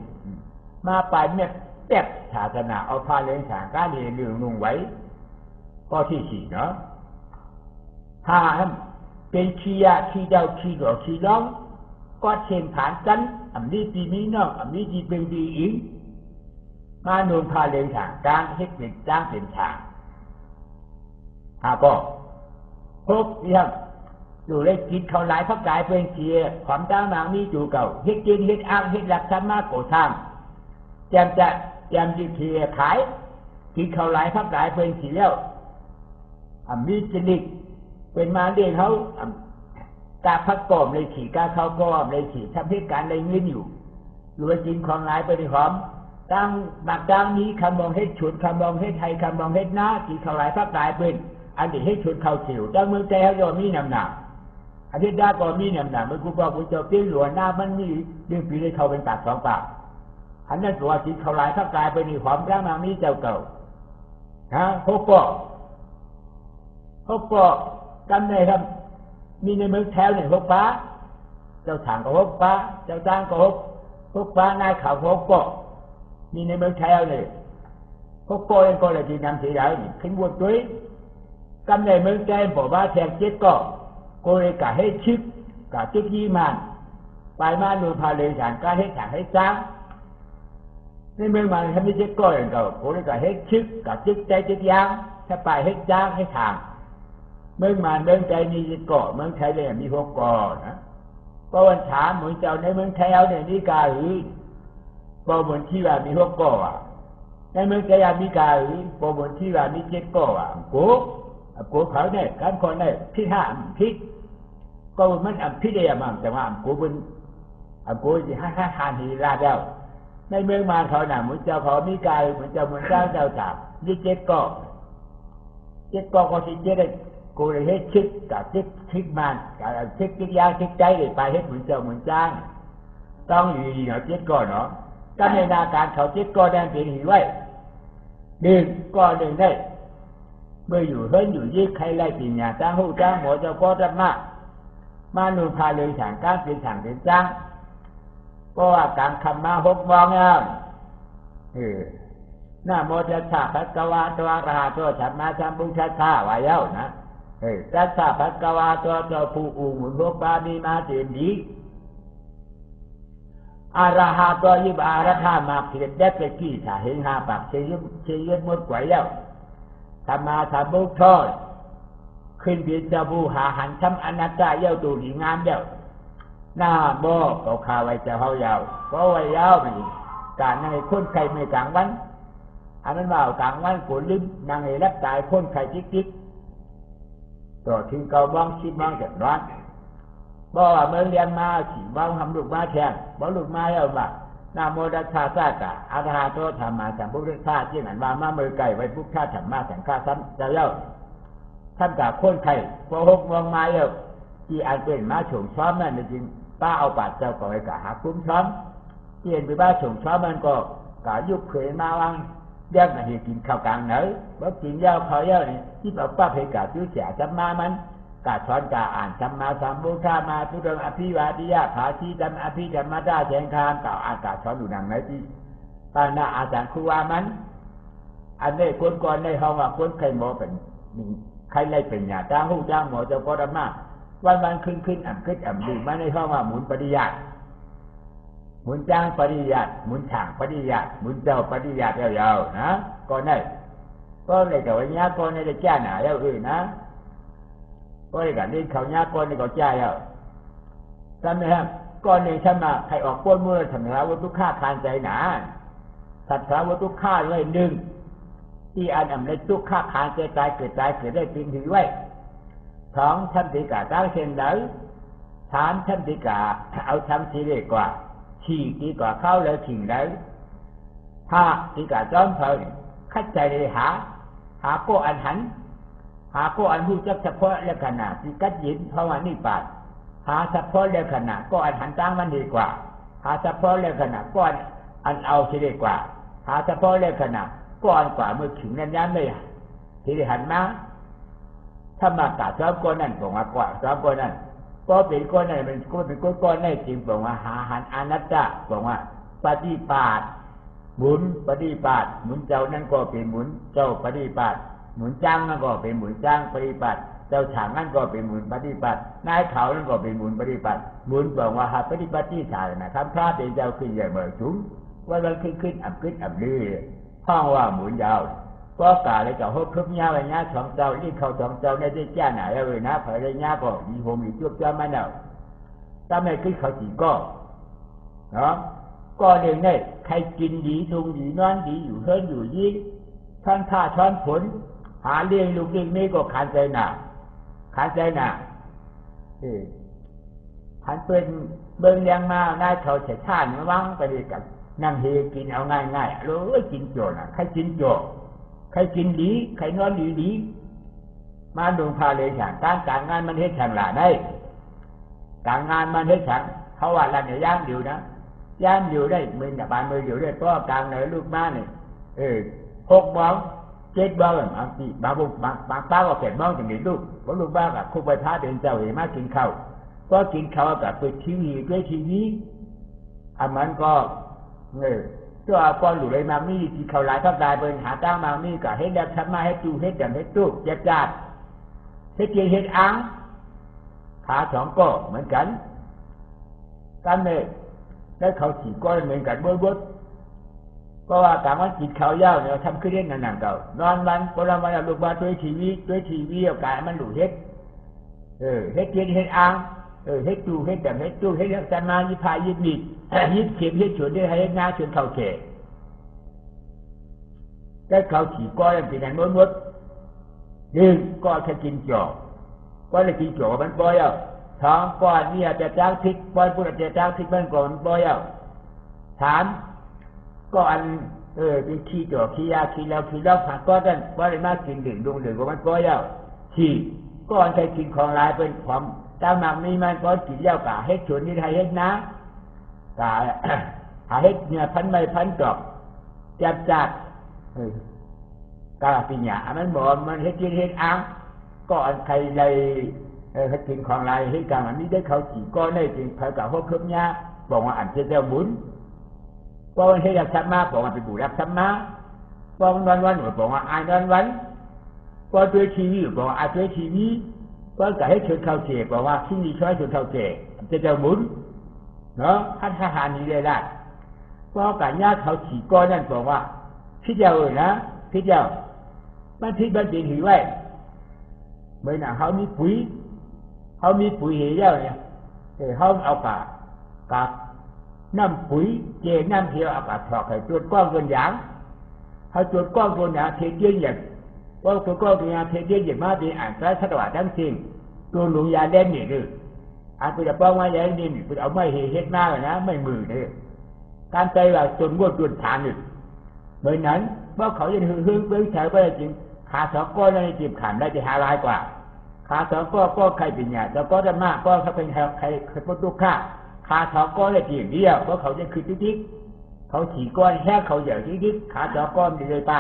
มาปลายเม็ดแตกศาสนาเอาพาเลี้ยงฉางการเรียนเรื่องนุ่งไว้ก็ที่สี่เนาะถ้าเป็นขี้ยาขี้เจ้าขี้หลอกขี้ร้องก็เช่นฐานกันอันนี้ปีนี้เนาะอันนี้จีเป็นดีอีกมาโนนพาเลี้ยงฉางการเฮ็ดเป็นจ้างเป็นฉางก็พบเรื่องอยู่เลยกินเขาหลายพักกายเป็นเสียความตั้งหนังมีจู่เก่าเฮ็ดกินเฮ็ดอ้างเฮ็ดหลักธรรมะโกทางแจมดีเทียขายกินเขาหลายพักกายเป็นเสียแล้วมีจริตเป็นมาเรียนเขากาพักกอมเลยขี่กาเขากอมเลยขี่ทำให้การเลยเงินอยู่รวยกินของหลายไปในหอมตั้งบักตั้งนี้คำมองเฮ็ดฉุดคำมองเฮ็ดไทยคำมองเฮ็ดน้ากินเขาหลายพักกายเป็นอันนี้ให้ชุดเขาสิวจากเมืองใจเขาจะมีน้ำหนักอาทิตย์หน้าก็มีน้ำหนักเมื่อกูบอกกูจะเปลี่ยนหลวงหน้ามันมีเรื่องปีให้เขาเป็นปากสองปากอันนั้นตัวจิตเขาหลายถ้ากลายไปในความร่างมามีเจ้าเก่าเขาก็กำเนิดครับมีในเมืองแถวเนี่ย6 ป้าเจ้าถางก็6 ป้าเจ้าจ้างก็6 ป้านายข่าว6 ก็มีในเมืองแถวเนี่ย6 ก็เองก็เลยที่นำสีได้ขึ้นบนตัวกำเนิดเมืองแก่บอกว่าแทงเจ็ดก็โกเลยกะให้ชิดกะจิกยี่มันไปมาดูพาเลยฉางการให้ฉางให้จ้างในเมืองมันทำให้เจ็ดก็อย่างเก่าโกเลยกะให้ชิดกะจิกใจจิกยางถ้าไปให้จ้างให้ทางเมืองมันเมืองใจมีเจ็ดก็เมืองไทยเนี่ยมี6 ก็นะก็วันถามเหมือนเจ้าในเมืองไทยเอาเนี่ยนี่กาหรือก็เหมือนที่ว่ามี6 ก็ในเมืองไทยมีกาหรือก็เหมือนที่ว่ามี7 ก็กูเขาเนี่ยการคนเนี่ยพิธาพิษก็มันพิเดียมันแต่ว่ากูเป็นกูจะให้ทานทีราแล้วในเมืองมาเขาหนาเหมือนเจ้าเขามีกายเหมือนเจ้าเหมือนเจ้าถามยี่7 ก็ที่7ได้กูเลยให้ชิดกับชิดมันกับชิดยางชิดใจเลยไปให้เหมือนเจ้าเหมือนจ้างต้องอยู่เนาะ7 ก็เนาะก็ในนาการเขา7 ก็แดงเป็นหิวไว้1 ก็1ได้เมื่ออยู่เฮิรนอยู่ยี่ใครไล่ปีญาจ้างหูจ้างหมอเจ้าก็จะมาหนุนพาเลยฉางการเป็นฉางเป็นจ้างก็ว่าการคำมา6 มองแล้วหน้าโมทัสสะภะคะวะโตอะระหะโตสัมมาสัมพุทธัสสะว่าแล้วนะทัสสะภะคะวะโตเจ้าผู้อุหมุน6 ปามีมาเต็มดีอะระหะโตยิบอาระธามาเพียรได้ไปกี่ถ้าเห็น5 ปากเชยหมดกว่าแล้วธรรมาธรรมุทอดขึ้นเป็นเจ้าผู้หาหันทำอนัตตาเย้าดูดีงามเย้า หน้าโบเขาคาไว้จะเฮายาวเพราะไว้ยาวนี่การในคนไข้ไม่กลางวันอันนั้นว่ากลางวันฝนลิ้นนางเอรักตายคนไข้จิ๊กต่อถึงเกามองชิดมองจากร้อนบ่ว่าเมืองเรียนมาขี่บ้องทำลูกมาแทงบ่ลูกมาเอาว่านาโมดัชชาซากะอาทาโตธรรมาสัมพุทธะที่นั่นว่ามามือไก่ไว้พุทธะธรรมะสังฆาสัมเจ้าเย้าท่านกับคนไข้พอหกมองมาเย้าที่อันเป็นมาฉงช้อมนั่นจริงป้าเอาปากเจ้าก็ไว้กะหาคุ้มช้อมที่เห็นไปบ้าฉงช้อมมันก็กะยุบเขยมาวังเรียกมาให้กินข้าวกลางเหนือบ่กินยาวเขาเย้านี่ที่เอาป้าเพกะซื้อเสียจำมามันกาสอนกาอ่านธรรมะสัมพุทธะมาทุดังอภิวาทิยะภาชีธรรมอภิธรรมดาแสงคามกล่าวอากาศสอนอยู่ดังไหนที่ปานาอาจารย์ครูว่ามันอันนี้คนก่อนในห้องว่าคนใครหมอเป็นใครไล่เป็นยาจ้างหูจ้างหมอเจ้าก็ดำมากวันขึ้นอ่ำขึ้นอ่ำดีมาในห้องว่าหมุนปฏิญาณหมุนจ้างปฏิญาณหมุนฉางปฏิญาณหมุนเจ้าปฏิญาณยาวๆนะก่อนในก็เลยแต่วันนี้ก่อนในจะแก้หนาแล้วนะก็เลยกันนี่เขาเนี่ยก้อนนี่ก็จ่ายแล้วจำไหมครับก้อนนี่ฉันมาใครออกป้นมือสัตว์วัตถุฆ่าทานใจหนาสัตว์วัตถุฆ่าเลยหนึ่งที่อันอำในทุกฆ่าทานใจตายเกิดได้จริงถือไว้สองชั้นติกาตั้งเช่นเดิมสามชั้นติกาเอาชั้นที่เล็กกว่าฉี่ดีกว่าเข้าเลยฉิงเลยห้าติกาจอมเพลินคัดใจเลยหาโกอันหันหาก็อันรู้จักเฉพาะลักษณะที่กัดยินเพราะว่านี่ปาดหาเฉพาะลักษณะก็อันหันตั้งมันดีกว่าหาเฉพาะลักษณะก็อันเอาที่ดีกว่าหาเฉพาะลักษณะก็อันกว่าเมื่อถึงนั้นยันเลยที่ได้หันมาถ้ามากาซ้อมก้อนนั่นบอกว่ากว่าซ้อมก้อนนั่นก็เป็นก้อนนั่นเป็นก้อนนั่นจริงบอกว่าหาหันอนัตตะบอกว่าปฏิปาทหมุนปฏิปาทหมุนเจ้านั่นก็เป็นหมุนเจ้าปฏิปาทหมุนจ้างนั่นก็เป็นหมุนจ้างปฏิบัติเจ้าฉางนั่นก็เป็นหมุนปฏิบัตินายเขานั่นก็เป็นหมุนปฏิบัติหมุนบอกว่าหาปฏิบัติที่ฉายนะครับพระเป็นเจ้าขึ้นใหญ่เมื่อสูงวันขึ้นอับดื้อห้องว่าหมุนยาวก็กาเลยจะหกทุบยาวอะไรเงี้ยสองเจ้าที่เขาสองเจ้าในที่แจ้งหนาเลยนะเผยเลยเงี้ยก็มีโฮมมีจุ๊บจ้ามันเอาถ้าไม่ขึ้นเขาจีก็เนาะก็เรื่องนี้ใครกินดีดุงดีนอนดีอยู่เฮิร์นอยู่ยิ่งท่านท่าช้อนผลหาเลี้ยงลูกเลี้ยงนี้ก็ขันใจหนาขันเป็นเบิ่งเลี้ยงมาหน้าเขาเฉยชาติมาวังไปดีกันนั่งเฮกินเอาง่ายเลยกินโจรใครกินโจรใครกินดีใครนอนดีมาดวงพาเลยฉันการงานมันเฮ็ดฉันหล่ะได้การงานมันเฮ็ดฉันเขาว่าอะไรเนี่ยย่างอยู่นะย่างอยู่ได้มือกับบานมืออยู่ได้เพราะการเหนือลูกมาเนี่ยหกบ้องเจ็ดบ้องบางทีบางป้าก็แปดบ้องอย่างนี้ลูกเพราะลูกบ้ากับคู่ใบพาเป็นเจ้าเอ๋มากินข้าวก็กินข้าวกับไปทีวีด้วยทีวีอันมันก็ตัวก้อนหลุดเลยมามีที่เขาหลายทับลายเป็นหาตั้งมามีกับเฮ็ดแบบทำมาให้จูเฮ็ดแบบเฮ็ดตู้จัดเฮ็ดเจียเฮ็ดอังขาสองก็เหมือนกันกันเลยได้เขาสี่ก้อนเหมือนกันบดก็ว่าการว่าจิตเขาเย้าเนี่ยทำขึ้นเล่นหนังเก่านอนวันพอเรามาลูกบ้านด้วยทีวีเอากายมันหลุดเฮ็ดเฮ็ดเจียเฮ็ดอังเฮ็ดจูเฮ็ดแบบเฮ็ดตู้เฮ็ดเรื่องสมาธิพายิบมียิบเข็มเฮ็ดฉวนได้ให้งาฉวนเข่าเขะได้เขาขี่ก้อนเป็นอย่างมดดึงก็แค่กินจ่อก็เลยกินจ่อมันปล่อยเอาท้องก้อนนี่จะจ้างทิศปล่อยพูดจะจ้างทิศมันก่อนปล่อยเอาถามก็อันเป็นขี้จ่อขี้ยาขี้แล้วผ่านก็ได้ก็เลยมากินดื่มก็มันปล่อยเอาขี้ก็อันใครกินของลายเป็นความตามหมักมีมันก็กินแล้วกะเฮ็ดฉวนนี่ไทยเฮ็ดนะกะหาเฮ็ดเนี่ยพันไม่พันดอกจัดกะปิญญามันบอกมันเฮ็ดกินเฮ็ดอังก็อันใครเลยให้กินของลายเฮ็ดกะมันนี่ได้เขาจีก็ได้จริงเผยกะพวกเครื่องยาบอกว่าอันเจ้าบุญก็มันเฮ็ดรักษามาบอกว่าเป็นบุญรักษามาก็มันวันบอกว่าอายนอนวันก็ด้วยชีวิตบอกว่าด้วยชีวิตก็กะให้ชนเข้าเจบอกว่าที่นี่ช่วยชนเข้าเจเจ้าบุญเนาะท่านทหารนี้ได้ก็กะญาติเขาฉีก้อนนั่นบอกว่าพี่เจ้านะพี่เจ้ามันที่บันดีถือไว้เมื่อน่ะเขามีปุ๋ยเหี้ยเนี่ย ห้องเอากับน้ำปุ๋ยเจน้ำเที่ยวเอากับถอกให้จุดก้อนเงินหยางเขาจุดก้อนเงินหยางเทเยี่ยนว่าตัวก้อนเงินหยางเทเยี่ยนมาเป็นอ่านใช้สวัสดิ์ทั้งสิ้นตัวหลวงยาเล่นนี่ดื้ออาจจะป้องไว้อย่างนี้นี่เอาไม่เห็นหน้าเลยนะไม่มือเลยการใจว่าจนงวดจนฐานนี่เหมือนนั้นเมื่อเขายังหึงเบื้องเฉยไปจริงขาสองก้อนในจีบขานได้จะหาลายกว่าขาสองก้อนก็ใครเป็นเนี่ยแล้วก็จะมากก็เขาเป็นใครพ้นทุกข์ขาสองก้อนได้จีบเดียวเพราะเขาจะคือทิศเขาขี่ก้อนแค่เขาใหญ่ทิศขาสองก้อนเลยไป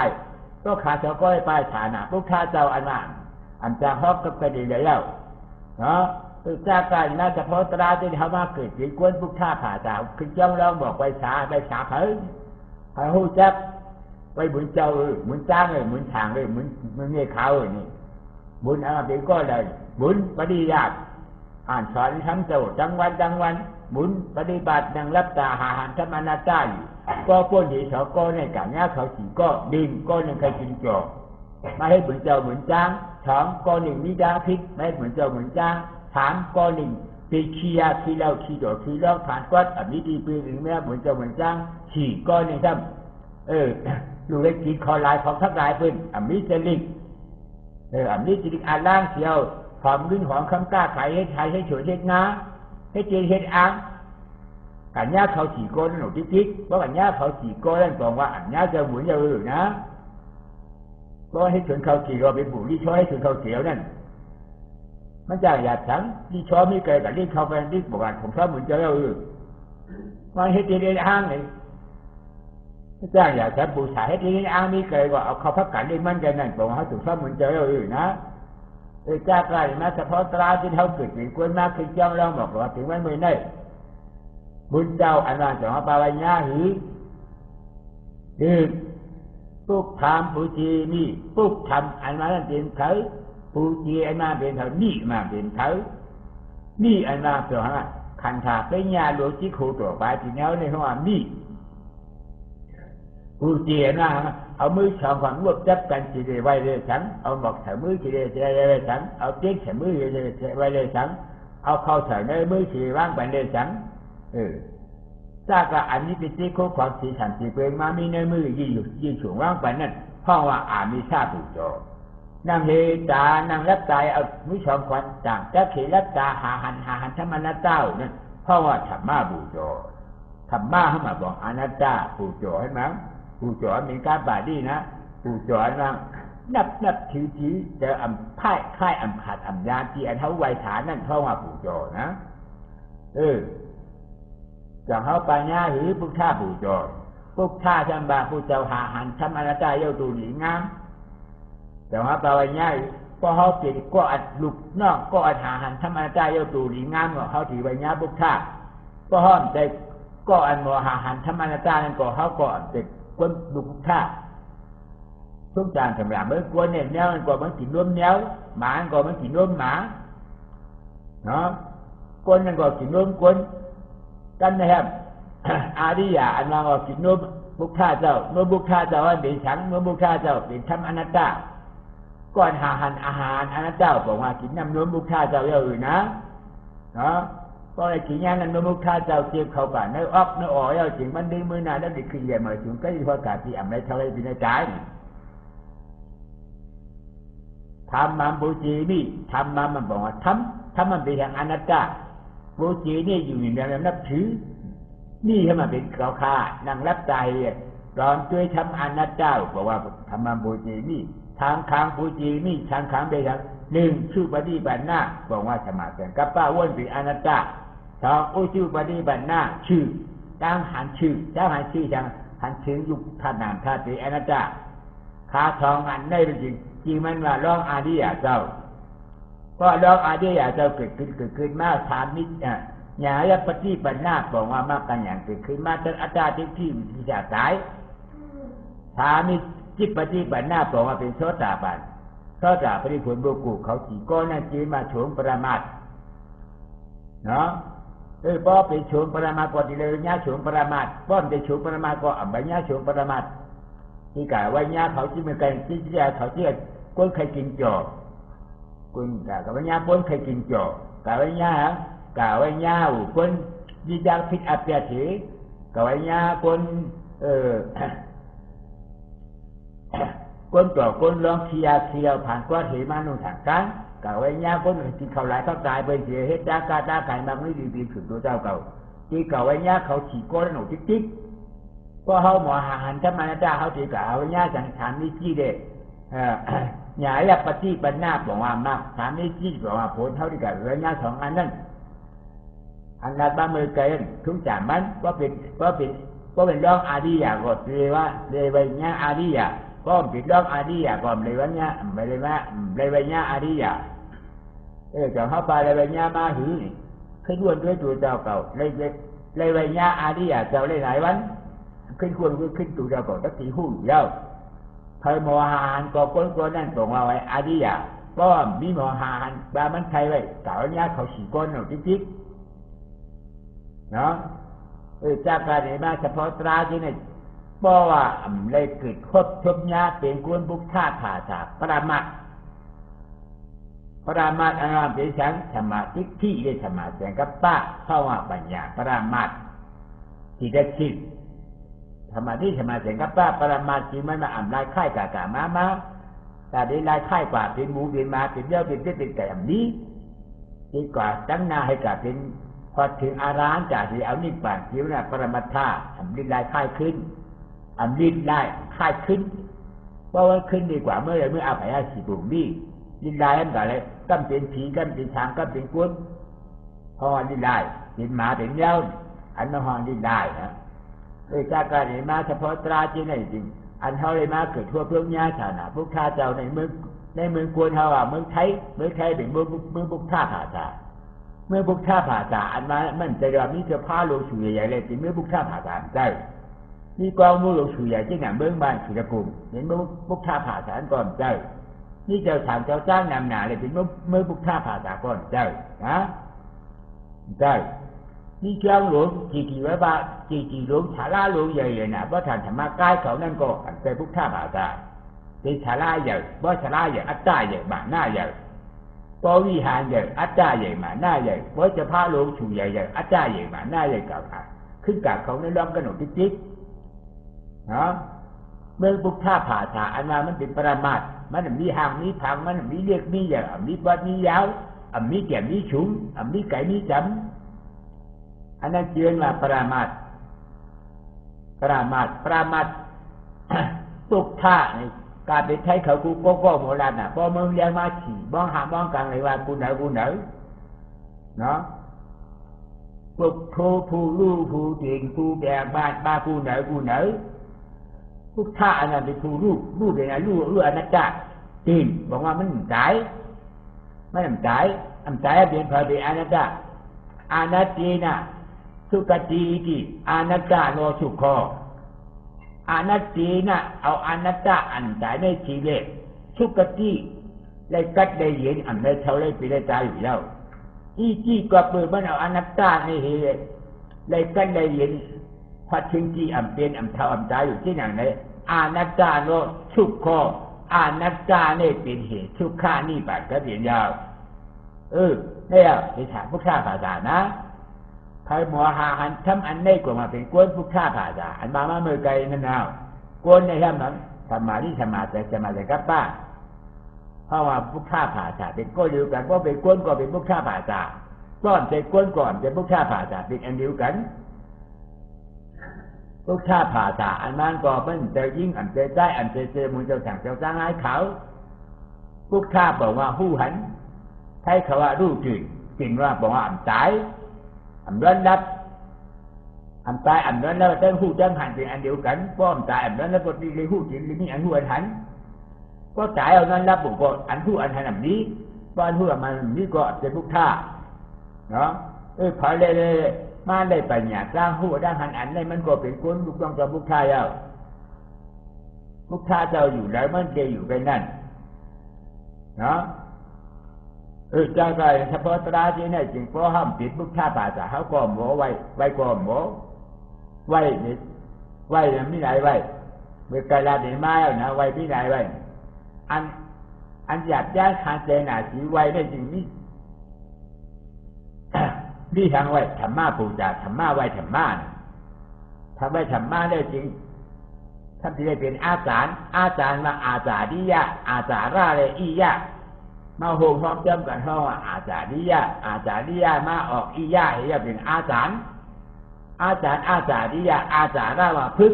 ก็ขาสองก้อนไปฐานะพวกข้าเจ้าอันนั้นอันจะฮอกก็ไปดีเลยแล้วเนาะตัวจากการน่าจะพอตราที่เขามาเกิดถึงกวนพวกข้าผ่าดาวคือจ้องลองบอกไปสาเผยให้หูจับไปเหมือนเจ้าเหมือนจ้างเลยเหมือนทางเลยเหมือนเงี้ยเขาเลยนี่บุญอะไรเป็นก็เลยบุญปฏิญาณอ่านสอนทั้งเจ้าจังวันบุญปฏิบัติดังรับตาหาหันธรรมนาจ้าก็พ้นที่เขาก็ในการนี้เขาchỉก็ดินก็ยังใครกินจบมาให้เหมือนเจ้าเหมือนจ้างสองก็หนึ่งมิดาพิษไม่เหมือนเจ้าเหมือนจ้างถามก็หนึ่งไปขี้ยาขี้เหล้าขี้ดอกขี้เหล้าผ่านวัดอันนี้ดีปืนหรือแม่เหมือนเจ้าเหมือนจ้างฉี่ก็หนึ่งซ้ำดูเล็กกินคอลายของทักลายปืนอันนี้จะลิกอันนี้จะลิกอ่านล่างเสียวหอมลื่นหอมคำกล้าขายให้ไทยให้เฉยเฮ็ดน้าให้เจนเฮ็ดอ้างกันย่าเขาฉี่ก้นหนูติ๊กเพราะกันย่าเขาฉี่ก้นนั่นบอกว่าอันย่าจะหมุนจะนะเพราะให้ถึงเขาฉี่ก็เป็นผู้ที่ช่วยให้ถึงเขาเสียวนั่นมันจะอยากฉันที่ชอบไม่เกิดแต่ที่เขาเป็นที่บอกว่าผมชอบเหมือนเจ้ามันให้เจนอ้างเลยจ้างอยากจะบูชาให้ที่นี่อ้างนี่เกิดว่าเอาเขาพักกันได้มั่นใจนั่นบอกว่าเขาถูกชอบเหมือนเจ้านะจ้ากลายมาเฉพาะตราที่เขาเกิดเป็นคนมากขึ้นจ้องเราบอกว่าถึงวันเมื่อไหร่บุญเจ้าอันนั้นจะมาปาวิญญาหือปุกทำปุจีนี่ปุกทำอันนั้นเป็นเขาปุจีอันนั้นเป็นเขานี่มาเป็นเขานี่อันนั้นเป็นเขาขันธาเป็นญาโลจิโคตัวไปที่แนวในห้องนี่ปุจีอันนั้นเอามือสองฝั่งรวบจับกันจีเรไว้เลยฉันเอาหมอกใส่มือจีเรเลยฉันเอาเจ๊ใส่มือไว้เลยฉันเอาเข้าใส่ในมือจีร่างไปเลยฉันจากอันนี้เป็นที่ข้อความสีสันสีเปลืองมามีในมือยี่ช่วงว่างไปนั่นเพราะว่ามีชาติโจนางเฮตานางรัตตายเอามือสองขวัญต่างจะเขรัตตาหาหันธรรมนาเจ้านั่นเพราะว่าธรรมะบูโจธรรมะให้มาบอกอนัตตาบูโจให้มั้งบูโจมีการบาดีนะบูโจนั่งนับถือจะค่ายขาดยาที่อันเท่าไวฐานนั่นเพราะว่าบูโจนะจะเขาปัญญาหรือพุทธะบูโจพุทธะจำบาพุทธเจ้าหาหันธรรมนาเจ้าเยาตูหนีงามแต่ว่าปัญญาก็เขาเกิดก็อัดลุกนอกก็อัดหาหันธรรมนาเจ้าเยาตูหนีงามก็เขาถือปัญญาพุทธะก็ห้อมใจก็อันโมหาหันธรรมนาเจ้านั่นก็เขาก็เด็กคนลุกพุทธะทุกจานสำหรับเมื่อกวนเนี่ยแนวมันก็มันกินร่วมแนวหมาก็มันกินร่วมหมาเนาะคนนั่นก็กินร่วมคนกันนะครับอาริยะอันนั้นก็กินร่วมบุคคาเจ้าเมื่อบุคคาเจ้าอันเป็นฉันเมื่อบุคคาเจ้าเป็นธรรมอนัตตาก่อนหาหันอาหารอนัตตาบอกว่ากินน้ำนมบุคคาเจ้าอย่างอื่นนะเนาะก็เลยกินอย่างนั้นเมื่อบุคคาเจ้าเจ็บเข้าป่าเนื้อออกเนื้ออ่อยเอาจริงมันดึงมือหน้าแล้วเด็กขึ้นใหญ่มาถึงก็ยิ่งพอกาที่อ่ำไรเท่าไรเป็นใจทำมันบูจีนี่ทำมันบอกว่าทำมันเป็นอย่างอนัตตาบูจีนี่อยู่ในแบบนับถือนี่ให้มันเป็นข้าวข้านั่งรับใจร้อนด้วยทำอนัตตาบอกว่าทำมันบูจีนี่ทางค้างบูจีนี่ทางค้างไปทางหนึ่งชื่อปฏิบัติหน้าบอกว่าสมาธิกับป้าอ้วนเป็นอนัตตาสองชื่อปฏิบัติหน้าชื่อจ้างหันชื่อจ้างหันชื่อจ้างหันชื่อยุคธาตุนามธาตุเป็นอนัตตาขาทองอันได้จริงมันว่าร้องอาดิยาเจ้าก็ร้องอาดิยาเจ้าเกิดขึ้นมาถามนิดอย่าและปฏิบัติหน้าบอกว่ามากันอย่างเกิดขึ้นมาจนอาจารย์ที่วิชาสายถามนิดจิตปฏิบัติหน้าบอกว่าเป็นโสดาบันโสดาปฏิผลบุกุเขาขี่ก้อนนั่นจีมาโฉมปรามาสเนาะพอเป็นโฉมปรามาสก็ดีเลยญาโฉมปรามาสป้อมเป็นโฉมปรามาสก็อับญาโฉมปรามาสที่กล่าวว่าญาเขาที่มันกันที่ญาเขาที่ก้นใครกินจอบก้นกับญาก้นใครกินจอบกับญา กะไว้ยาคนยิจังผิดอัปยาถีกะไว้ยาคนคนต่อคนร้องเคียวผ่านกว่าเหมานุทางการกะไว้ยาคนที่เขาหลายเขาตายไปเสียเฮ็ดจากาตาไก่บางนี่ดีๆขึ้นตัวเจ้าเก่าที่กะไว้ยาเขาฉีกก้นหนูติ๊กก็เฮาหมอหันถ้ามาจ้าเฮาสิกะเอาไว้ยาสังขารนี่จี้เด้หยาและปฏิปันนาบอกว่ามากถามนี่จี้บอกว่าผลเท่าที่กะไว้ยาสองอันนั้นอันนั้นบ้านเมืองเกินทุกจานมันก็เป็นร้องอาดียาก็เรียกว่าเรวัยญาอาดียาก็เป็นร้องอาดียาก็เรวัยญาไม่ได้ว่าเรวัยญาอาดียาจะเข้าไปเรวัยญามาหือขึ้นวนด้วยตัวเจ้าเก่าเรวัยญาอาดียาเจ้าเลยหลายวันขึ้นควรขึ้นตัวเจ้าเก่าตั้งสี่หูเย้าเคยมอหานก็ก้นนั่นส่งมาไว้อาดียาก็มีมอหานบามันใครไว้เก่าญาเขาฉีกก้นหนูจิ๊กเนาะจากการนี้มาเฉพาะตราที่นี่บอกว่าเลยเกิดครบทุกญาเป็นกวนบุกท่าผ่าจากปรามัดอันนั้นเป็นฉันสมาธิที่ได้สมาธิกับป้าเข้าว่าปัญญาปรามัดที่ได้คิดสมาธิสมาธิกับป้าปรามัดที่มันมาอ่ำลายค่ายกากามาแต่ได้ลายค่ายกว่าเป็นหมูเป็นมาเป็นเลี้ยวเป็นไก่แบบนี้ดีกว่าตั้งหน้าให้กับเป็นพอถึงอารามจากที่เอานิพพานคิวน่ะปรมัตถะลิ้นลายค่ายขึ้นลิ้นลายค่ายขึ้นเพราะว่าขึ้นดีกว่าเมื่อเอาไปให้สิบุ๋มนี่ลิ้นลายนั่นก็เลยก็เป็นผีก็เป็นช้างก็เป็นกุ้งพอลิ้นลายเป็นหมาเป็นเย้าอันนั้นห้องลิ้นลายนะจากการเห็นมาเฉพาะตราจีนจริงอันเท่าเลยมาเกิดทั่วเพื่อนญาติฐานะพวกข้าเจ้าในเมืองกวนเท่าว่าเมืองไทยเป็นเมืองบุกท่าผาจาเมื่อบุกท่าผ่าตาอันมามันจะว่ามีเจ้าผ้าโลชูใหญ่ๆเลยเป็นเมื่อบุกท่าผ่าตาได้มีกองมือโลชูใหญ่ที่หนังเบื้องบ้านสุรภูมิเห็นบุกท่าผ่าตาก่อนได้นี่เจ้าถามเจ้าจ้างนำหนาเลยเป็นเมื่อบุกท่าผ่าตาก่อนได้นะได้นี่เจ้าหลวงจีไว้ว่าจีหลวงชาลาหลวงใหญ่ๆนะเพราะฐานธรรมะกายเขานั่นก็เป็นบุกท่าผ่าตาเป็นชาลาใหญ่เพราะชาลาใหญ่อัตตาใหญ่บ้านหน้าใหญ่ปวิหารใหญ่อัจฉริยะมาหน้าใหญ่เพราะจะพาลงชูใหญ่อัจฉริยะมาหน้าใหญ่กับขึ้นกับเขาในร้องกันหนุนจิ๊กนะเมื่อบุกท่าผ่าฉาอันมามันเป็นปรามาสมันมีหางมีพังมันมีเรียกมีใหญ่มีบดมียาวมีแก่มีฉุงมีไก่มีจำอันนั้นเชื่อว่าปรามาสบุกท่าการเป็นไทยเขากูก็โมราณน่ะพอมึงเรียนมาฉี่บ้องหาบ้องกลางเลยว่ากูเหนเนาะพวกโทผู้รู้ผู้เก่งผู้แบกบ้ากูเหนพวกท่าอันนั้นเป็นผู้รู้เป็นอะไรรู้อนัตตาจริงบอกว่ามันใจเป็นเผยเป็นอนัตตาอนัตตินะสุขติอิอนัตตาโนสุขโขอนัตตินะเอาอนัตตาอันใจในชีวิตสุขติได้กัดได้เห็นอันได้เท่าไรไปได้ใจอยู่แล้วจี้กับมือมันเอาอนัตตาในเหตุได้กัดได้เห็นพอถึงที่อันเป็นอันเท่าอันใจอยู่ที่ไหนเลยอนัตตาโนสุขโขอนัตตาเนี่ยเป็นเหตุทุกขานี่ไปก็เปลี่ยนยาวเนี่ยในทางพุทธศาสนานะใครหมอหาหันทำอันนี้ก็มาเป็นกวนพุทธศาสนาอันมาเมื่อไกลนั่นเอากวนในท่านนั้นธรรมะนี่ธรรมะแต่จะมาแต่กับป้าเพราะว่าพุทธศาสนาเป็นก็เดียวกันเพราะเป็นกวนก็เป็นพุทธศาสนาก่อนเป็นกวนก่อนเป็นพุทธศาสนาเป็นอันเดียวกันพุทธศาสนาอันนั้นก็เป็นเจยิ่งอันเจได้อันเจมึงเจ้าสั่งเจ้าสร้างให้เขาพุทธศาสนาบอกว่าหู้หันใช้คำว่ารู้จริงว่าบอกว่าอันตายอันร้อนรับอันตายอันร้อนรับเต้นหูจังหันเป็นอันเดียวกันเพราะอันตายอันร้อนรับก็ดีเลยหูจริงเลยนี่อันหูอันหันก็ตายเอานั้นรับบุกก็อันหูอันหันแบบนี้เพราะอันหูมันนี้ก็เป็นพุทธะเนาะพอเลยมาได้ปัญญาสร้างหูด้านหันอันนี้มันก็เป็นคนลูกต้องกับพุทธะแล้วพุทธะเจ้าอยู่แล้วมันจะอยู่ไปนั่นเนาะจังไรเฉพาะตราที่นี่จึงเพราะห้ามปิดบุกท่าป่าจะเขาก็หมอไว้ก็หมอไว้เนี่ยไม่ไหนไว้เมื่อไกลลาดีมาแล้วนะไว้ไม่ไหนไว้อันหยาบย้ายคานเจน่ะสีไว้ได้จริงนี่ นี่ทางไว้ธรรมะปูจาธรรมะไว้ธรรมะทำไว้ธรรมะได้จริงท่านที่ได้เป็นอาจารย์มาอาจารย์ดิยะอาจารย์ราเลยอียะมาโหงพร้อมจำกันห้องว่าอาจารย์ดิยะมาออกอียะให้เป็นอาจารย์ดิยะอาจารย์ราว่าพึก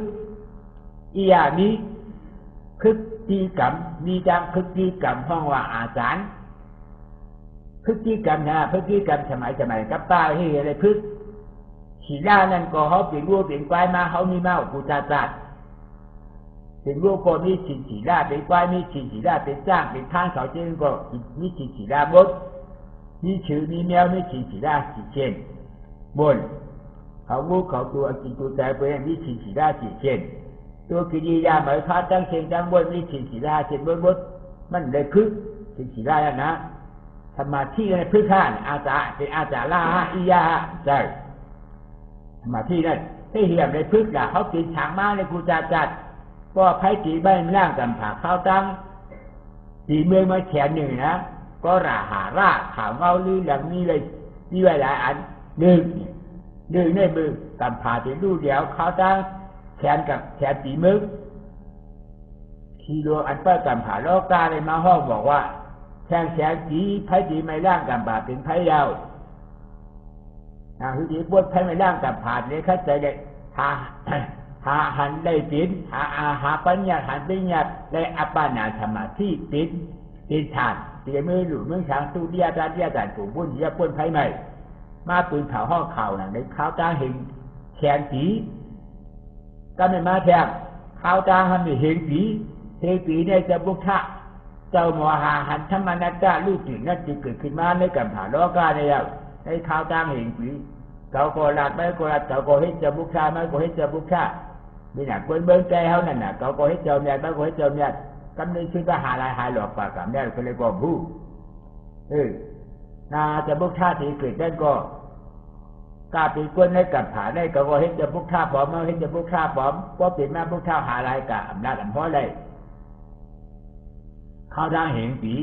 อียะนี้พึกตีกรรมมีจังพึกตีกรรมห้องว่าอาจารย์พึกตีกรรมนะพึกตีกรรมสมัยกับตาให้อะไรพึกขีล่านั่นก็เขาเปลี่ยนวัวเปลี่ยนควายมาเขามีเมากูจัดเป็นวัวก็มีชินขีล่าเป็นควายมีชินขีล่าเป็นจ้างเป็นทางเขาเจนก็มีชินขีล่าบดมีชื่อมีแมวมีชินขีล่าสีเช่นบนเขางูเขาตัวกินตัวใจไปมีชินขีล่าสีเช่นตัวกิริยาหมายพาตั้งเชียงตั้งบนมีชินขีล่าเช่นบดมันได้พึกชินขีล่าแล้วนะสมาธิในพึกข้านอาจารย์เป็นอาจารย์ล่าอียาใช่สมาธินั่นให้เหี่ยมในพึกล่ะเขากินฉางมาในกูจัดก็ไผ่ตีใบร่างกันผ่าข้าวตั้งตีเมืองมาแขนหนึ่งนะก็หาราข่าวเงาลือหลังนี้เลยนี่ไว้หลายอันหนึ่งในมือกันผ่าตีดูเดียวข้าวตั้งแขนกับแขนตีมือทีโลอันเปิดกันผ่าโลกาเลยมาห้องบอกว่าแขนตีไผ่ตีไม่ร่างกันผ่าเป็นไผ่ยาวคือตีปวดไผ่ไม่ร่างกันผ่าเนี่ยเข้าใจเลยหาหันได้ปิดหาปัญญาหันปัญญาได้อัปปนาสมาธิปิดฌานเตียมือหลุดเมืองช้างสู้เดียดานปู่บุญเดียป้นไผ่ใหม่มาปืนเผาห้องเข่าในข้าวตาเห็นแขนสีก็ไม่มาแทงข้าวตาหันเห็นสีเนี่ยจะบุกทะเจ้าหมอหาหันธรรมนัตตาลูกจิตนั่นจะเกิดขึ้นมาในการผ่าโลกาในแล้วในข้าวตาเห็นสีเจ้าก็หลัดไม่ก็หลัดเจ้าก็เห็นจะบุกทะไม่ก็เห็นจะบุกทะมีหนักคนเบิ้งใจเขานั่นน่ะเขาก็ให้เจ้าเนี่ยเขาก็ให้เจ้าเนี่ยกำลังชื่อก็หาลายหายหลอกปากกับเนี่ยเขาเลยก็บูน่าจะบุกท่าที่เกิดได้ก็กล้าปีกวนให้กับผาได้เขาก็ให้จะบุกท่าปลอมให้จะบุกท่าปลอมก็เปลี่ยนมาบุกท่าหาลายกับอำนาจอำนาจเลยเขาทางเห็นสี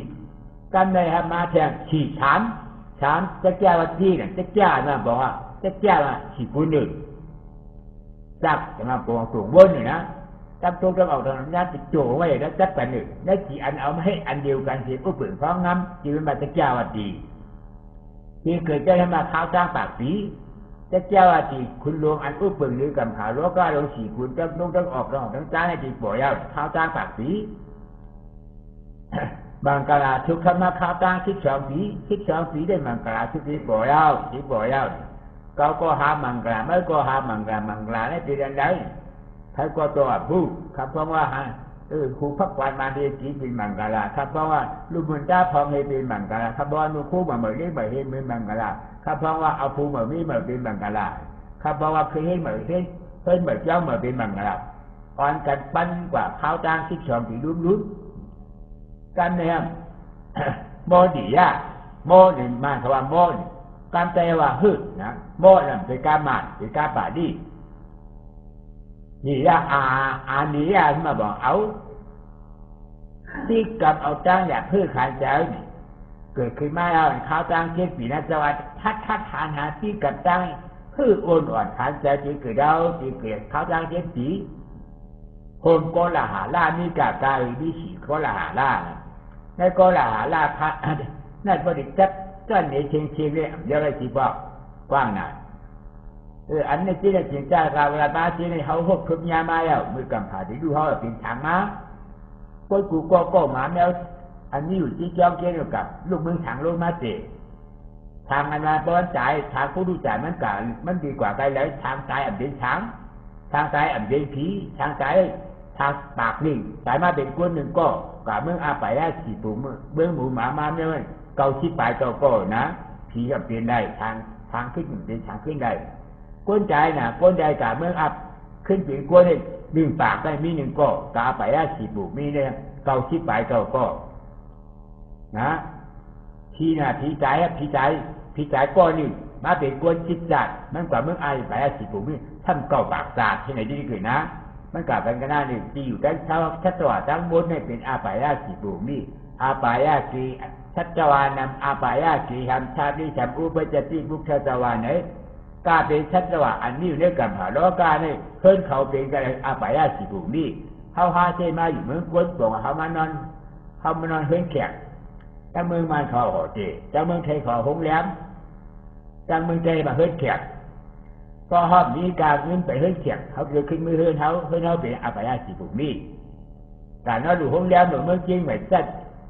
กันได้ครับมาแทงฉีดถามจะแก้ว่าที่เนี่ยจะแก้นะบอกว่าจะแก้ว่าฉีดกูหนึ่งจับจะมาปวงสูงบนนี่นะจับตัวกระบอกตรงนั้นติดโจไว้แล้วจับกันหนึ่งได้กี่อันเอามาให้อันเดียวกันเสียก็เปลี่ยนพร้อมน้ำจีเป็นมาจะแก้วดีที่เกิดจะให้มาข้าวจ้างปากสีจะแก้วดีคุณลวงอันอุปเปิลหรือกับขาล้อก็ลงสี่คุณต้องออกทั้งจ้างให้จีปล่อยเอาข้าวจ้างปากสีบางกะลาทุกขมาข้าวจ้างคิดสองสีได้บางกะลาทุกสีปล่อยเอาเขาก็หามังกรไม่ก็หามังกรนี่เป็นอะไรใครก็ตัวผู้ครับเพราะว่าครูพักวันมาเรียนกี่เป็นมังกรครับเพราะว่าลูกบุญจ้าพองให้เป็นมังกรครับเพราะว่าลูกคู่มาเหมือนนี้เหมือนเห็นเป็นมังกรครับเพราะว่าเอาผู้เหมือนนี้เหมือนเป็นมังกรครับเพราะว่าเคยเห็นเหมือนเหมือนเจ้าเหมือนเป็นมังกรอ่อนกันปั้นกว่าข้าวจ้างที่ชมที่ลุ้นกันเนี่ยโมดีอะโมนี่มาคำว่าโมการแปลว่าฮึนะโมนั่นเป็นการหมันเป็นการป่าดีนี่ละนี่ละมาบอกเอาที่กับเอาจ้างอยากเพื่อขายใจเกิดขึ้นมาแล้วข้าวจ้างเช่นปีนัสวัสดิ์ทัดทานหาที่กับจ้างเพื่อโอนอ่อนขายใจที่เกิดเราที่เกิดข้าวจ้างเช่นปีโฮมโกลาหาล่านี่กากายวิสีโกลาหาล่าในโกลาหาล่าพระนั่นบริจักก็เหนือเชียงเลยเดี๋ยวอะไรจีบอกกว้างหน่อยอันนี้จีนจีนจ้าเราเวลามาจีนเขาหกทุบยามาแล้วมือกำผ่าที่ดูเขาเป็นทางม้าก้อยกูก็หมาแมวอันนี้อยู่ที่จ้องเกี่ยวกับลูกมือทางลงมาเตะทางอันมาบอลจ่ายทางผู้ดูจ่ายมันดีกว่าไปเลยทางจ่ายอันเดินช้างทางจ่ายอันเดินผีทางจ่ายทางปากนิ่งจ่ายมาเป็นคนหนึ่งก็กับเมืองอาไปได้สี่ปุ่มเบื้องหมูหมามาเนี่ยเกาชิดปลายก็นะผีกับเปลี่ยนได้ทางขึ้นเป็นทางขึ้นได้ก้นใจน่ะก้นใจกับเมืองอับขึ้นเป็นก้นหนึ่งปากได้มีหนึ่งก็กาไปได้สี่ปุ่มมีเนี่ยเกาชิดปลายก็นะผีน่ะผีใจก้อนหนึ่งมาเป็นก้นชิดจัดมันกว่าเมืองไอไปได้สี่ปุ่มนี่ท่านเก่าปากจัดที่ไหนดีขึ้นนะ มันกลับกันก็น่านี่ที่อยู่ด้านชัตวาทั้งบนให้เป็นอาปายาสีภูมิอาปายาสีชัตวานำอาปายาสีทำชาติฉัมอุปจติบุคชัตวาไหนกาเป็นชัตวาอันนี้อยู่ในกันหาล้อกาเนี่ยเพิ่นเขาเป็นกันอาปายาสีภูมิเขาหาเชมาอยู่เมืองกวนบอกเขามานอนเฮือนแขกจังเมืองมันเขาหอเจจังเมืองไทยเขาหงแหลมจังเมืองไทยมาเฮือนแขกก็หอบมีการเงินไปเฮือนแขกเขาเกิดขึ้นมือเฮือนเขาเป็นอาปายาสีภูมิการนอนอยู่หงแหลมหรือเมืองจริงเหมือนจัด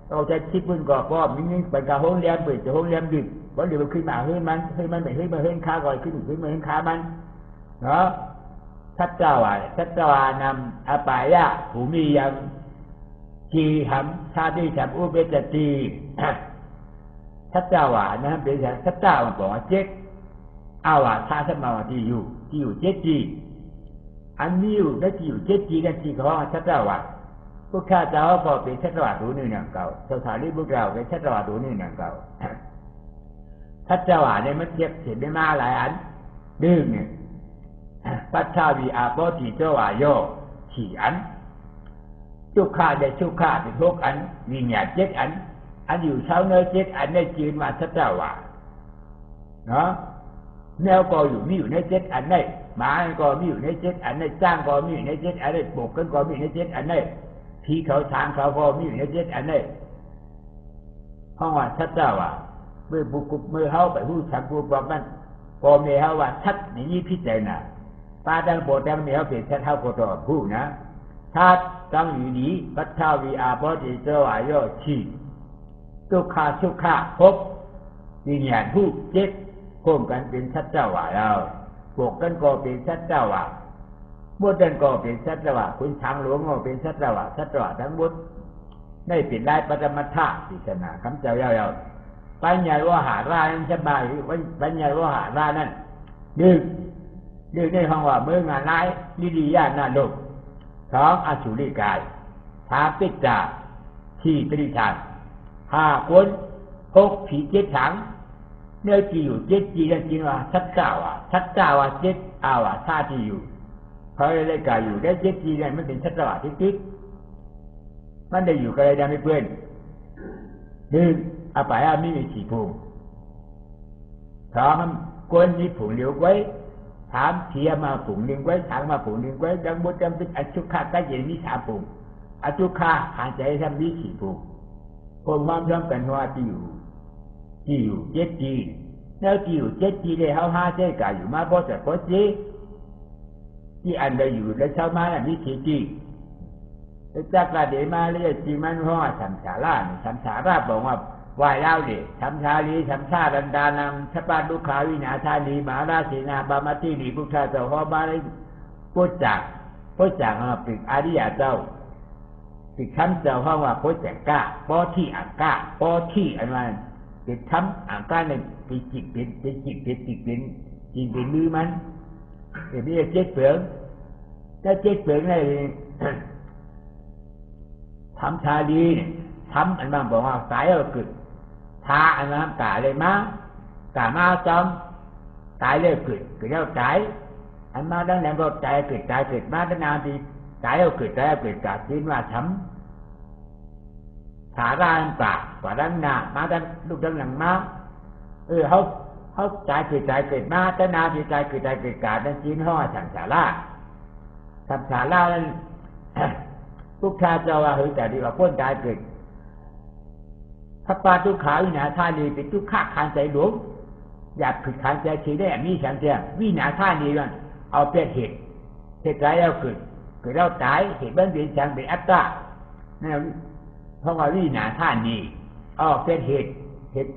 เราจะคิดพุ่นก่อพ่อมิ่งไปกับหงแหลมเปิดจะหงแหลมดึกเพราะเดี๋ยวขึ้นมาเฮือนมันไปเฮือนค้าก่อนขึ้นมาเฮือนค้ามันเนาะชัตตวานำอาปายะภูมิยังจีหัมชาติฉัมอุเบจตีชัตตวานะเป็นชัตตวาบอกว่าเจ็ดอาวาชาสมาวที่อยู่เจ็ดจีอันนี้อยู่ได้ที่อยู่เจ็ดจีนั่นที่เขาชัตตวาพวกข้าเจ้าก็เป็นชัตตวาตัวหนึ่งอย่างเก่าสถานีพวกเราเป็นชัตตวาตัวหนึ่งอย่างเก่าชัตตวาเนี่ยมันเทียบเห็นได้มาหลายอันหนึ่งเนี่ยปัจฉาวีอาโปติโจวาโยสี่อันชุกข้าได้ชุกข้าเป็นหกอันวิญญาณเจ็ดอันอยู่เช้าเนื้อเจ็ดอันได้จีนมาชัตตวาเนาะแมวก็มีอยู่ในเจ็ดอันได้หมาก็มีอยู่ในเจ็ดอันได้จ้างก็มีอยู่ในเจ็ดอันได้ปกกันก็มีอยู่ในเจ็ดอันได้ผีเขาช้างเขาก็มีอยู่ในเจ็ดอันได้ห้องว่าชัตตวาเมื่อบุกมือเขาไปหู้ฉันผู้บอกมันพอเมียเขาว่าชัดอย่างนี้พิจารณาปาดังโบดังเมียเขาเป็นชัดเท่าโคตรผู้นะชัดตั้งอยู่นี้ปัจฉาวีอาโปติโจวาโยชีทุกขาสุขาพบวิญญาณผู้เจ็ดโคมกันเป็นชัตตวาแล้วปกกันก็เป็นชัตตวาบดกันก็เป็นชัตตวาคุณช้างหลวงก็เป็นชัตตวาทั้งหมดได้เป็นได้ปฐมธาตุพิจารณาคำเจ้ายาวปัญญาว่าหารานั้นสบายปัญญาว่าหารานั้นดึงในห้องว่าเมื่องานร้ายลิลิยานาโลกสองอสุริกายทาปิจาที่ปริธานห้าคนหกผีเจ็ดถังเนื้อจีอยู่เจ็ดจีนั่นจริงว่าชัตตวาเจ็ดอาวาชาที่อยู่เขาได้กายอยู่ได้เจ็ดจีนั่นมันเป็นชัตตวาทิศมันได้อยู่กับอะไรได้ไม่เพื่อนหนึ่งอาปายามีสี่ภูมิสองคนมีผงเหลียวไว้ถามเทียมาผงเลี้ยงไว้ถามมาผงเลี้ยงไว้ดังบดจำเป็นอจุคาใต้เย็นมีสามภูมิอจุคาหายใจทำมีสี่ภูมิผมความจำกันว่าที่อยู่เจ็ดจีแล้วที่อยู่เจ็ดจีเลยเขาหาใจกายอยู่มาเพราะแต่เพราะจีที่อันใดอยู่แล้วเช้ามาเนี่ยมีสี่จีจากกระเดมาเรียกจีมันห้อสัมสาราบอกว่าวายเล่าดิสัมชาลีสัมชาดันดานังชปาดุขาวินาชาลีมหาราศีนาบามาติลีพุทธาเจ้าพ่อมาเลยพุทธจากปิดอาริยเจ้าปิดคำเจ้าพ่อว่าพุทธแก้าป้อที่อ่างก้าป้อที่อันนั้นปิดคำอ่างก้าเนี่ยปิดจิตเป็นมือมันเดี๋ยวนี้เจ็ดเปลืองถ้าเจ็ดเปลืองเนี่ยทำชาลีทำอันนั้นบอกว่าสายเราเกิดทาอันนั้นกาเลยมากามาจอมตายเลยเกิดแล้วตายอันมาดังนั้นก็ตายเกิดมาตั้งนานทีตายเราเกิดกาจีนว่าทำขาร่างปากกว่าดังนามาดังลูกดังหลังมาเขาตายเกิดมาตั้งนานทีตายเกิดกาดังจีนห้อสังสารานั้นทุกชาเจ้าว่าเฮ้ยแต่ดีว่าพ้นตายเกิดถ้าปาทุกขาวินาธานีเป็นทุกข้าขานใจหลวงอยากผิดขานใจชีได้มีฉันเดียวินาธานีนั่นเอาเป็นเหตุร้ายแล้วเกิดแล้วตายเหตุบังเกิดฉันเป็นอัตตานั่นเพราะว่าวินาธานีเอาเป็นเหตุ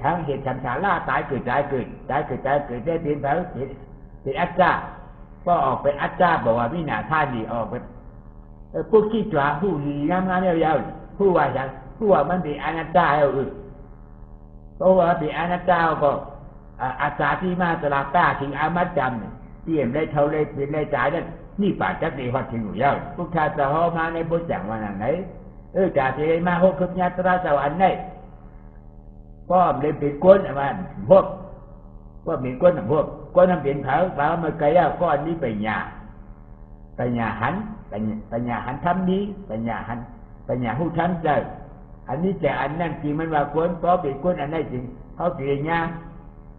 ทั้งเหตุสังสาราตายเกิดได้เป็นแล้วเป็นอัตตาก็ออกเป็นอัตตาบอกว่าวินาธานีออกเป็นพวกที่จ่าผู้ดีงามๆยาวๆผู้ว่ามันเป็นอนัตตาเอาเพราะว่าเป็นอนัตตาก็อาสาที่มาตลาดตาถึงอามัดจำเตรียมได้เท่าไรเป็นได้จ่ายนั่นนี่ป่าจักดีฮอดถึงอยู่ยาวพวกชาจะห่อมาในบุญจังวันไหนจ่าที่มาหกคืบญาตราสวรรค์ได้ก็เลยเป็นก้นมันพวกเป็นก้นพวกก้นมันเป็นเผามาไกลแล้วก้อนนี้ไปหยา ปัญญาหันปัญญาหันทำดีปัญญาหูทำใจอันนี้แต่อันนั้นจริงมันว่าควรก็เป็นควรอันนั้นจริงเขาเปลี่ยนญา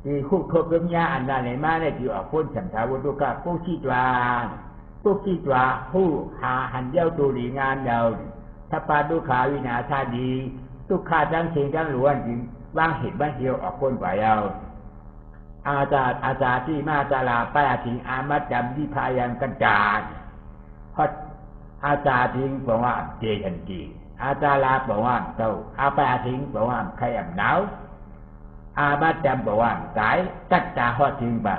ที่คู่ครบเรื่องญาอันนั้นไหนมาได้ที่ออกพ้นสัมภาวตุกะผู้ขี้ตัวผู้หาหันเย้าตูหลีงานเดาถ้าปาดุขาวินาชาดีทุกขาทั้งสิ่งทั้งล้วนจริงว่างเหตุบ้านเดียวออกพ้นไปเอาอาจารย์ที่มาจาราไปอาทิงอามัดจำที่พายังกันจารเพราะอาจารย์ทิ้งบอกว่าเจชันจีอาจารย์ลาบอกว่าเจ้าอาไปอาทิงบอกว่าใครอ่ำหนาวอามัดจำบอกว่าสายกัจจาหอทิ้งปะ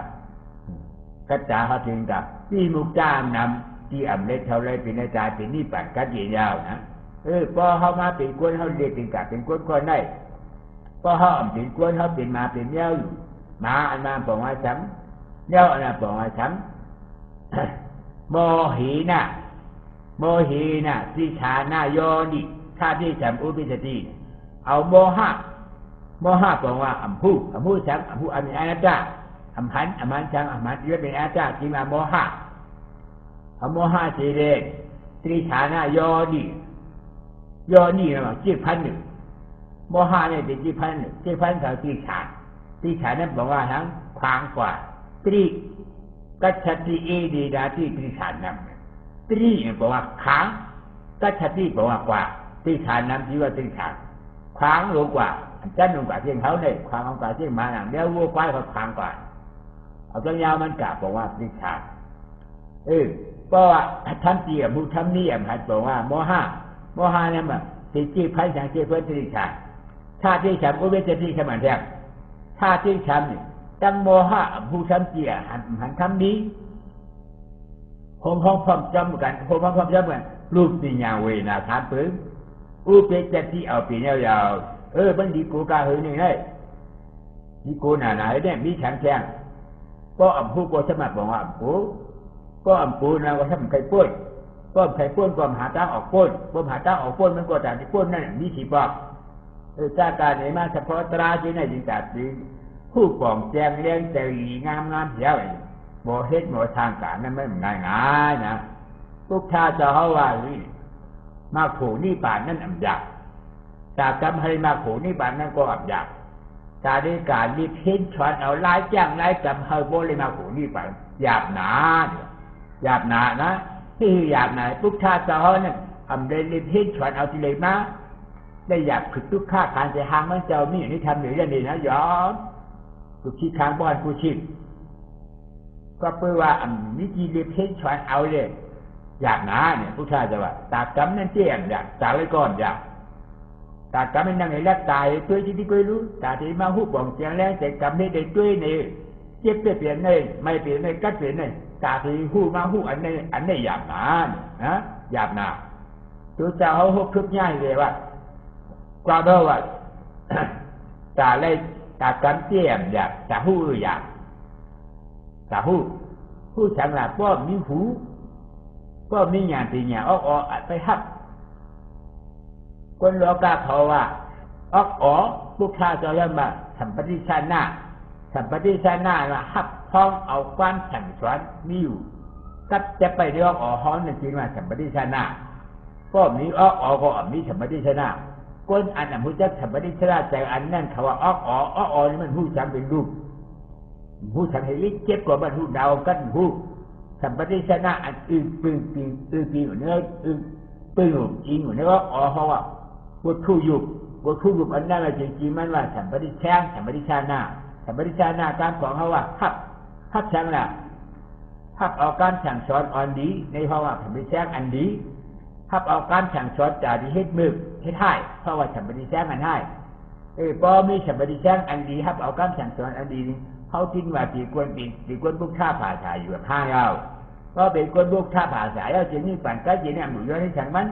กัจจาหอทิ้งกับที่มุกจ้ามนำที่อ่ำเล็กเท่าไรเป็นอาจารย์เป็นนี่ปั่นกัดยี่ยาวนะพอเขามาเป็นกวนเขาเรียกเป็นกับเป็นกวนคนได้พอเขาเป็นกวนเขาเป็นมาเป็นเย้าอยู่มาอันมาบอกว่าซ้ำเย้าอันมาบอกว่าซ้ำโมหีนะสิชานาโยนิถ้าที่ซ้ำอุปิสติเอาโมหะบอกว่าอัมพูซ้ำอัมพูอามิอาณาจักรอัมหันซ้ำอัมหันเรียกเป็นอาณาจักรที่มาโมหะเอาโมหะสีเรศสิชานาโยนินะจีพันหนึ่งโมหะเนี่ยเป็นจีพันหนึ่งจีพันเขาจีฉานนั้นบอกว่าทั้งขวางกว่าตรีกัจฉติเอดีดาที่ตรีฉานนั้นตรีบอกว่าขางกัจฉติบอกว่ากว่าตรีฉานนั้นที่ว่าตรีฉานขวางลงกว่าจันลงกว่าเพียงเขาเนี่ยขวางลงกว่าเพียงมาหนังเดี๋ยววัวควายเขาขวางกว่าเอาตัวยาวมันกลับบอกว่าตรีฉานก็ว่าทำเจียมผู้ทำนี่หัดบอกว่าโมหะนั่นมันสิจีพันสังเกตเพื่อตรีฉานถ้าที่ฉันอุเบกติขมันแทบถ้าที่ฉันตั้งโมหะผู้ทำเจียหันทำดีห้องพร้อมจำกันห้องพร้อมจำกันรูปนิยาเวนาถามปืนอุเบกติเอาปียาวบันดีกูกาเฮนี่ได้ดีกูหนาเนี่ยมีฉันแข่งก็อ่ำผู้ก็สมัครบอกว่าอ่ำผู้ก็อ่ำผู้นะว่าถ้ามันใครป้นก็ใครป้นก็หาตั้งออกป้นก็หาตั้งออกป้นมันก็แต่ที่ป้นนั่นมีสีบอกจากการไหนมาเฉพาะตราที่ไหนจึงจัดดีผู้กองแจงเลี้ยงใจงามเสียโมเฮ็ดโมทางการนั้นไม่ง่ายนะทุกชาจะเขาว่ามาโขนี่ป่านนั่นอับยากจากจำให้มาโขนี่ป่านนั่นก็อับยากการได้การรีบเห็นชวนเอาไล่จ้างไล่จำให้โบเลยมาโขนี่ป่านหยาบหนานะที่หยาบหนาทุกชาจะเขาเนี่ยอำได้รีบเห็นชวนเอาที่เลยมาได้อยากคือทุกข้าการจะหางมันเจ้ามีอย่างนี้ทำหรือยังดีนะยอมทุกที่ค้างบ้านผู้ชิดก็เพื่อว่าวิธีเรียบเพ่งชวนเอาเลยอยากหนาเนี่ยผู้ชายจะว่าตากำนั่นเจียมอยากตาเลยก่อนอยากตากำนั่นนั่งในรักตายตัวที่เคยรู้ตาที่มาหูบ่องเสียงแล้วแต่กำนี่ได้ด้วยนี่เจ็บเปลี่ยนเลยไม่เปลี่ยนเลยกัดเปลี่ยนเลยตาที่หูมาหูอันนี้อยากหนานะอยากหนาตัวเจ้าเขาหกทุกง่ายเลยว่าความเพราะว่าตาเลยตากำเจียมอยากตาหูอยากตาหูฉันละก็มีหูก็มีงานตีงานออกไปฮับคนโลกาเขาว่าออกลูกค้าจะเริ่มมาสัมปติชานาละฮับพ้องเอาควันฉันสวนมีอยู่ก็จะไปเรียกห้องนั่นจริงว่าสัมปติชานาก็มีก็มีสัมปติชานาคนอันนั้นผู้จัดสัมปติชานาแต่อันนั่นเขาว่านี่มันผู้จัดเป็นรูปผู้จัดให้ลิเจ็บกว่ามันผู้ดาวกันผู้สัมปติชนะอันอื่นปืนอยู่เนื้อปืนจริงอยู่เนื้อเพราะว่าวัตถุยุบอันนั้นจริงๆมันว่าสัมปติชนะการของเขาว่าฮับช่างละฮับเอาการสั่งสอนอ่อนดีในเพราะว่าสัมปติแช่งอันดีฮับเอาการสั่งสอนจากที่เฮ็ดมือเฮ็ดให้เพราะว่าสัมปติแช่งอันให้พอมีสัมปติแช่งอันดีฮับเอาการสั่งสอนอันดีเขาทิ้งว่าตีกวนบุกท่าผาสายอยู่กับห้างเอาก็เป็นกวนบุกท่าผาสายเอาจริงนี่ปั่นก็จริงเนี่ยหมู่ย้อนให้ฉันมัน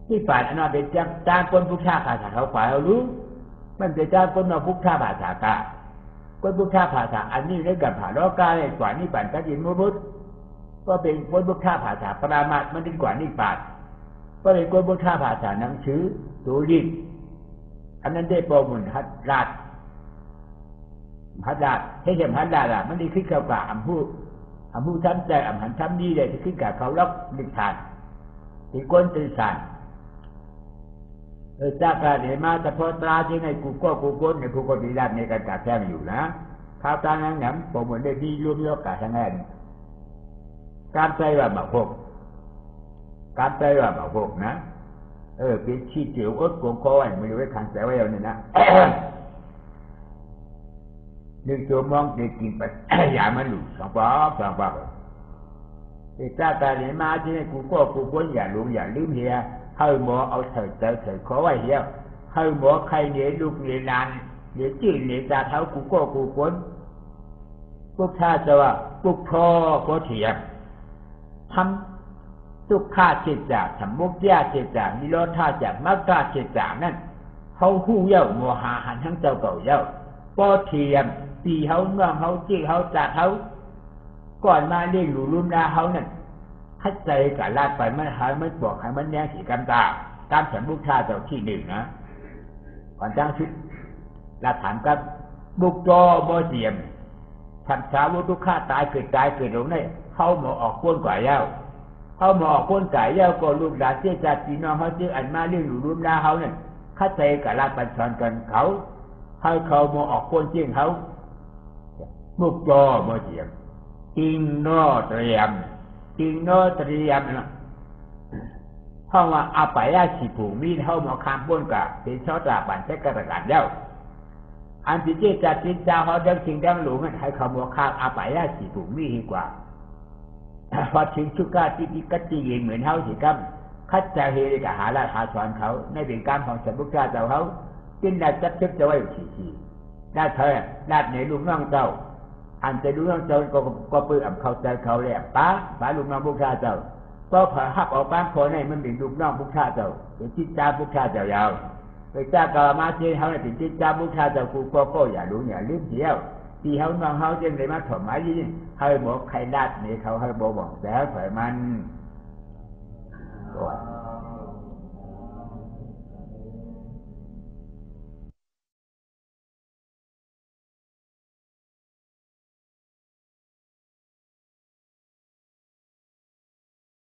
ที่ปั่นอันนั้นเป็นจ้างกวนบุกท่าผาสายเขาฝ่ายเอารู้มันเป็นจ้างกวนมาบุกท่าผาสายกากวนบุกท่าผาสายอันนี้เรื่องกับผาล้อกาเลยกว่านี่ปั่นก็จริงมุดก็เป็นกวนบุกท่าผาสายปรามาทมันดีกว่านี่ปั่นก็เป็นกวนบุกท่าผาสายหนังสือตัวลิ้นอันนั้นได้โปรโมทฮัดราดให้เห็นฮัดดาล่ะมันดีขึ้นเกี่ยวกับอัมพู ผู้ทำใจหันทำดีเลยที่ขึ้นกับเขาล็อกดึกทานที่ก้นตื่นสานจากการเห็นมาแต่พอตราที่ในกูก็กูก้นในกูก็ดีด้านในการกาแฟอยู่นะข้าวตาหนังหนังผมเหมือนได้ดีร่วมยกกาทั้งนั้นการใจว่าแบบพวกการใจว่าแบบพวกนะเป็นชี้เจียวอดโกงคอยไม่รู้ว่าขันใจไว้เอาเนี่ยนะนึกตัวมองเด็กกินไปอย่ามันหลุดสองปอบแต่จากการเห็นมาที่ในกูก็กูก้นอย่าหลงอย่าลืมเฮียhơi mỏเอาthời khó ai hiểu hơi mỏ khay nhẹ lúc nhẹ làn nhẹ chỉ nhẹ ra tháo của cô cuốn quốc tha cho quốc thọ có thiệp thămทุกข้าเจตาสมมุติยาเจตานิโรธาจากมรรคเจตานั่นเขาหู้เย้าโมหะหันทั้งเจ้าเก่าเย้าก็เทียมตีเขาเงื่อนเขาจี้เขาจัดเขาก่อนมาเรียกหลูลุ่มนาเขานั่นให้ใจกับลาดไปมันหายมันบอกให้มันแน่สีกำตาตามฉันบุคคาเจ้าที่หนึ่งนะก่อนจ้างชุดหลักฐานกับบุกจอบ่เจียมฉันสาวทุกข้าตายเกิดลงในเข้ามาออกก้นกว่าเย้าเข้ามาออกก้นไก่เย้าก็ลูกหลานเจ้าจัดพี่น้องเขาเจ้าอันมาเรื่องหลูลุ่มนาเขาเนี่ยข้าใจกับลาดปัญชรกันเขาให้เขามาออกก้นเจียงเขาบุกจอบ่เจียมอิงนอเตรียมจริงโนตรียมนะเพราะว่าอาไปยาสิผูมีเข้ามาคำป้นกับเป็นชอตาบันเทกระกันเย้าอันที่เจจัดจินเจ้าเขาเดินชิงดังหลวงให้เขามาคำอาไปยาสิผูมีดีกว่าพอถึงชุกาที่กัจจีเหมือนเขาสิครับคัดจะเฮริกหาลาหาสอนเขาในเป็นการของสัมพุทธเจ้าเขากินได้จัดทึกจะไว้ฉี่ได้เธอได้ในลูกน้องเจ้าอันจะรู้เรื่องเจ้าก็ปื้มเข้าใจเขาเลยป้าลูกน้องพุทธเจ้าก็เผยหักออกบ้านคนให้มันเป็นลูกน้องพุทธเจ้าเป็นจิตใจพุทธเจ้ายาวไปจ้ากามาเจ้าเขาเนี่ยเป็นจิตใจพุทธเจ้ากูก็อย่ารู้อย่าลืมเดียวที่เขาน้องเขาเจ้าเลยมาถมไม้ยี่ให้บอกใครดัดเนี่ยเขาให้บอกแต่เผยมัน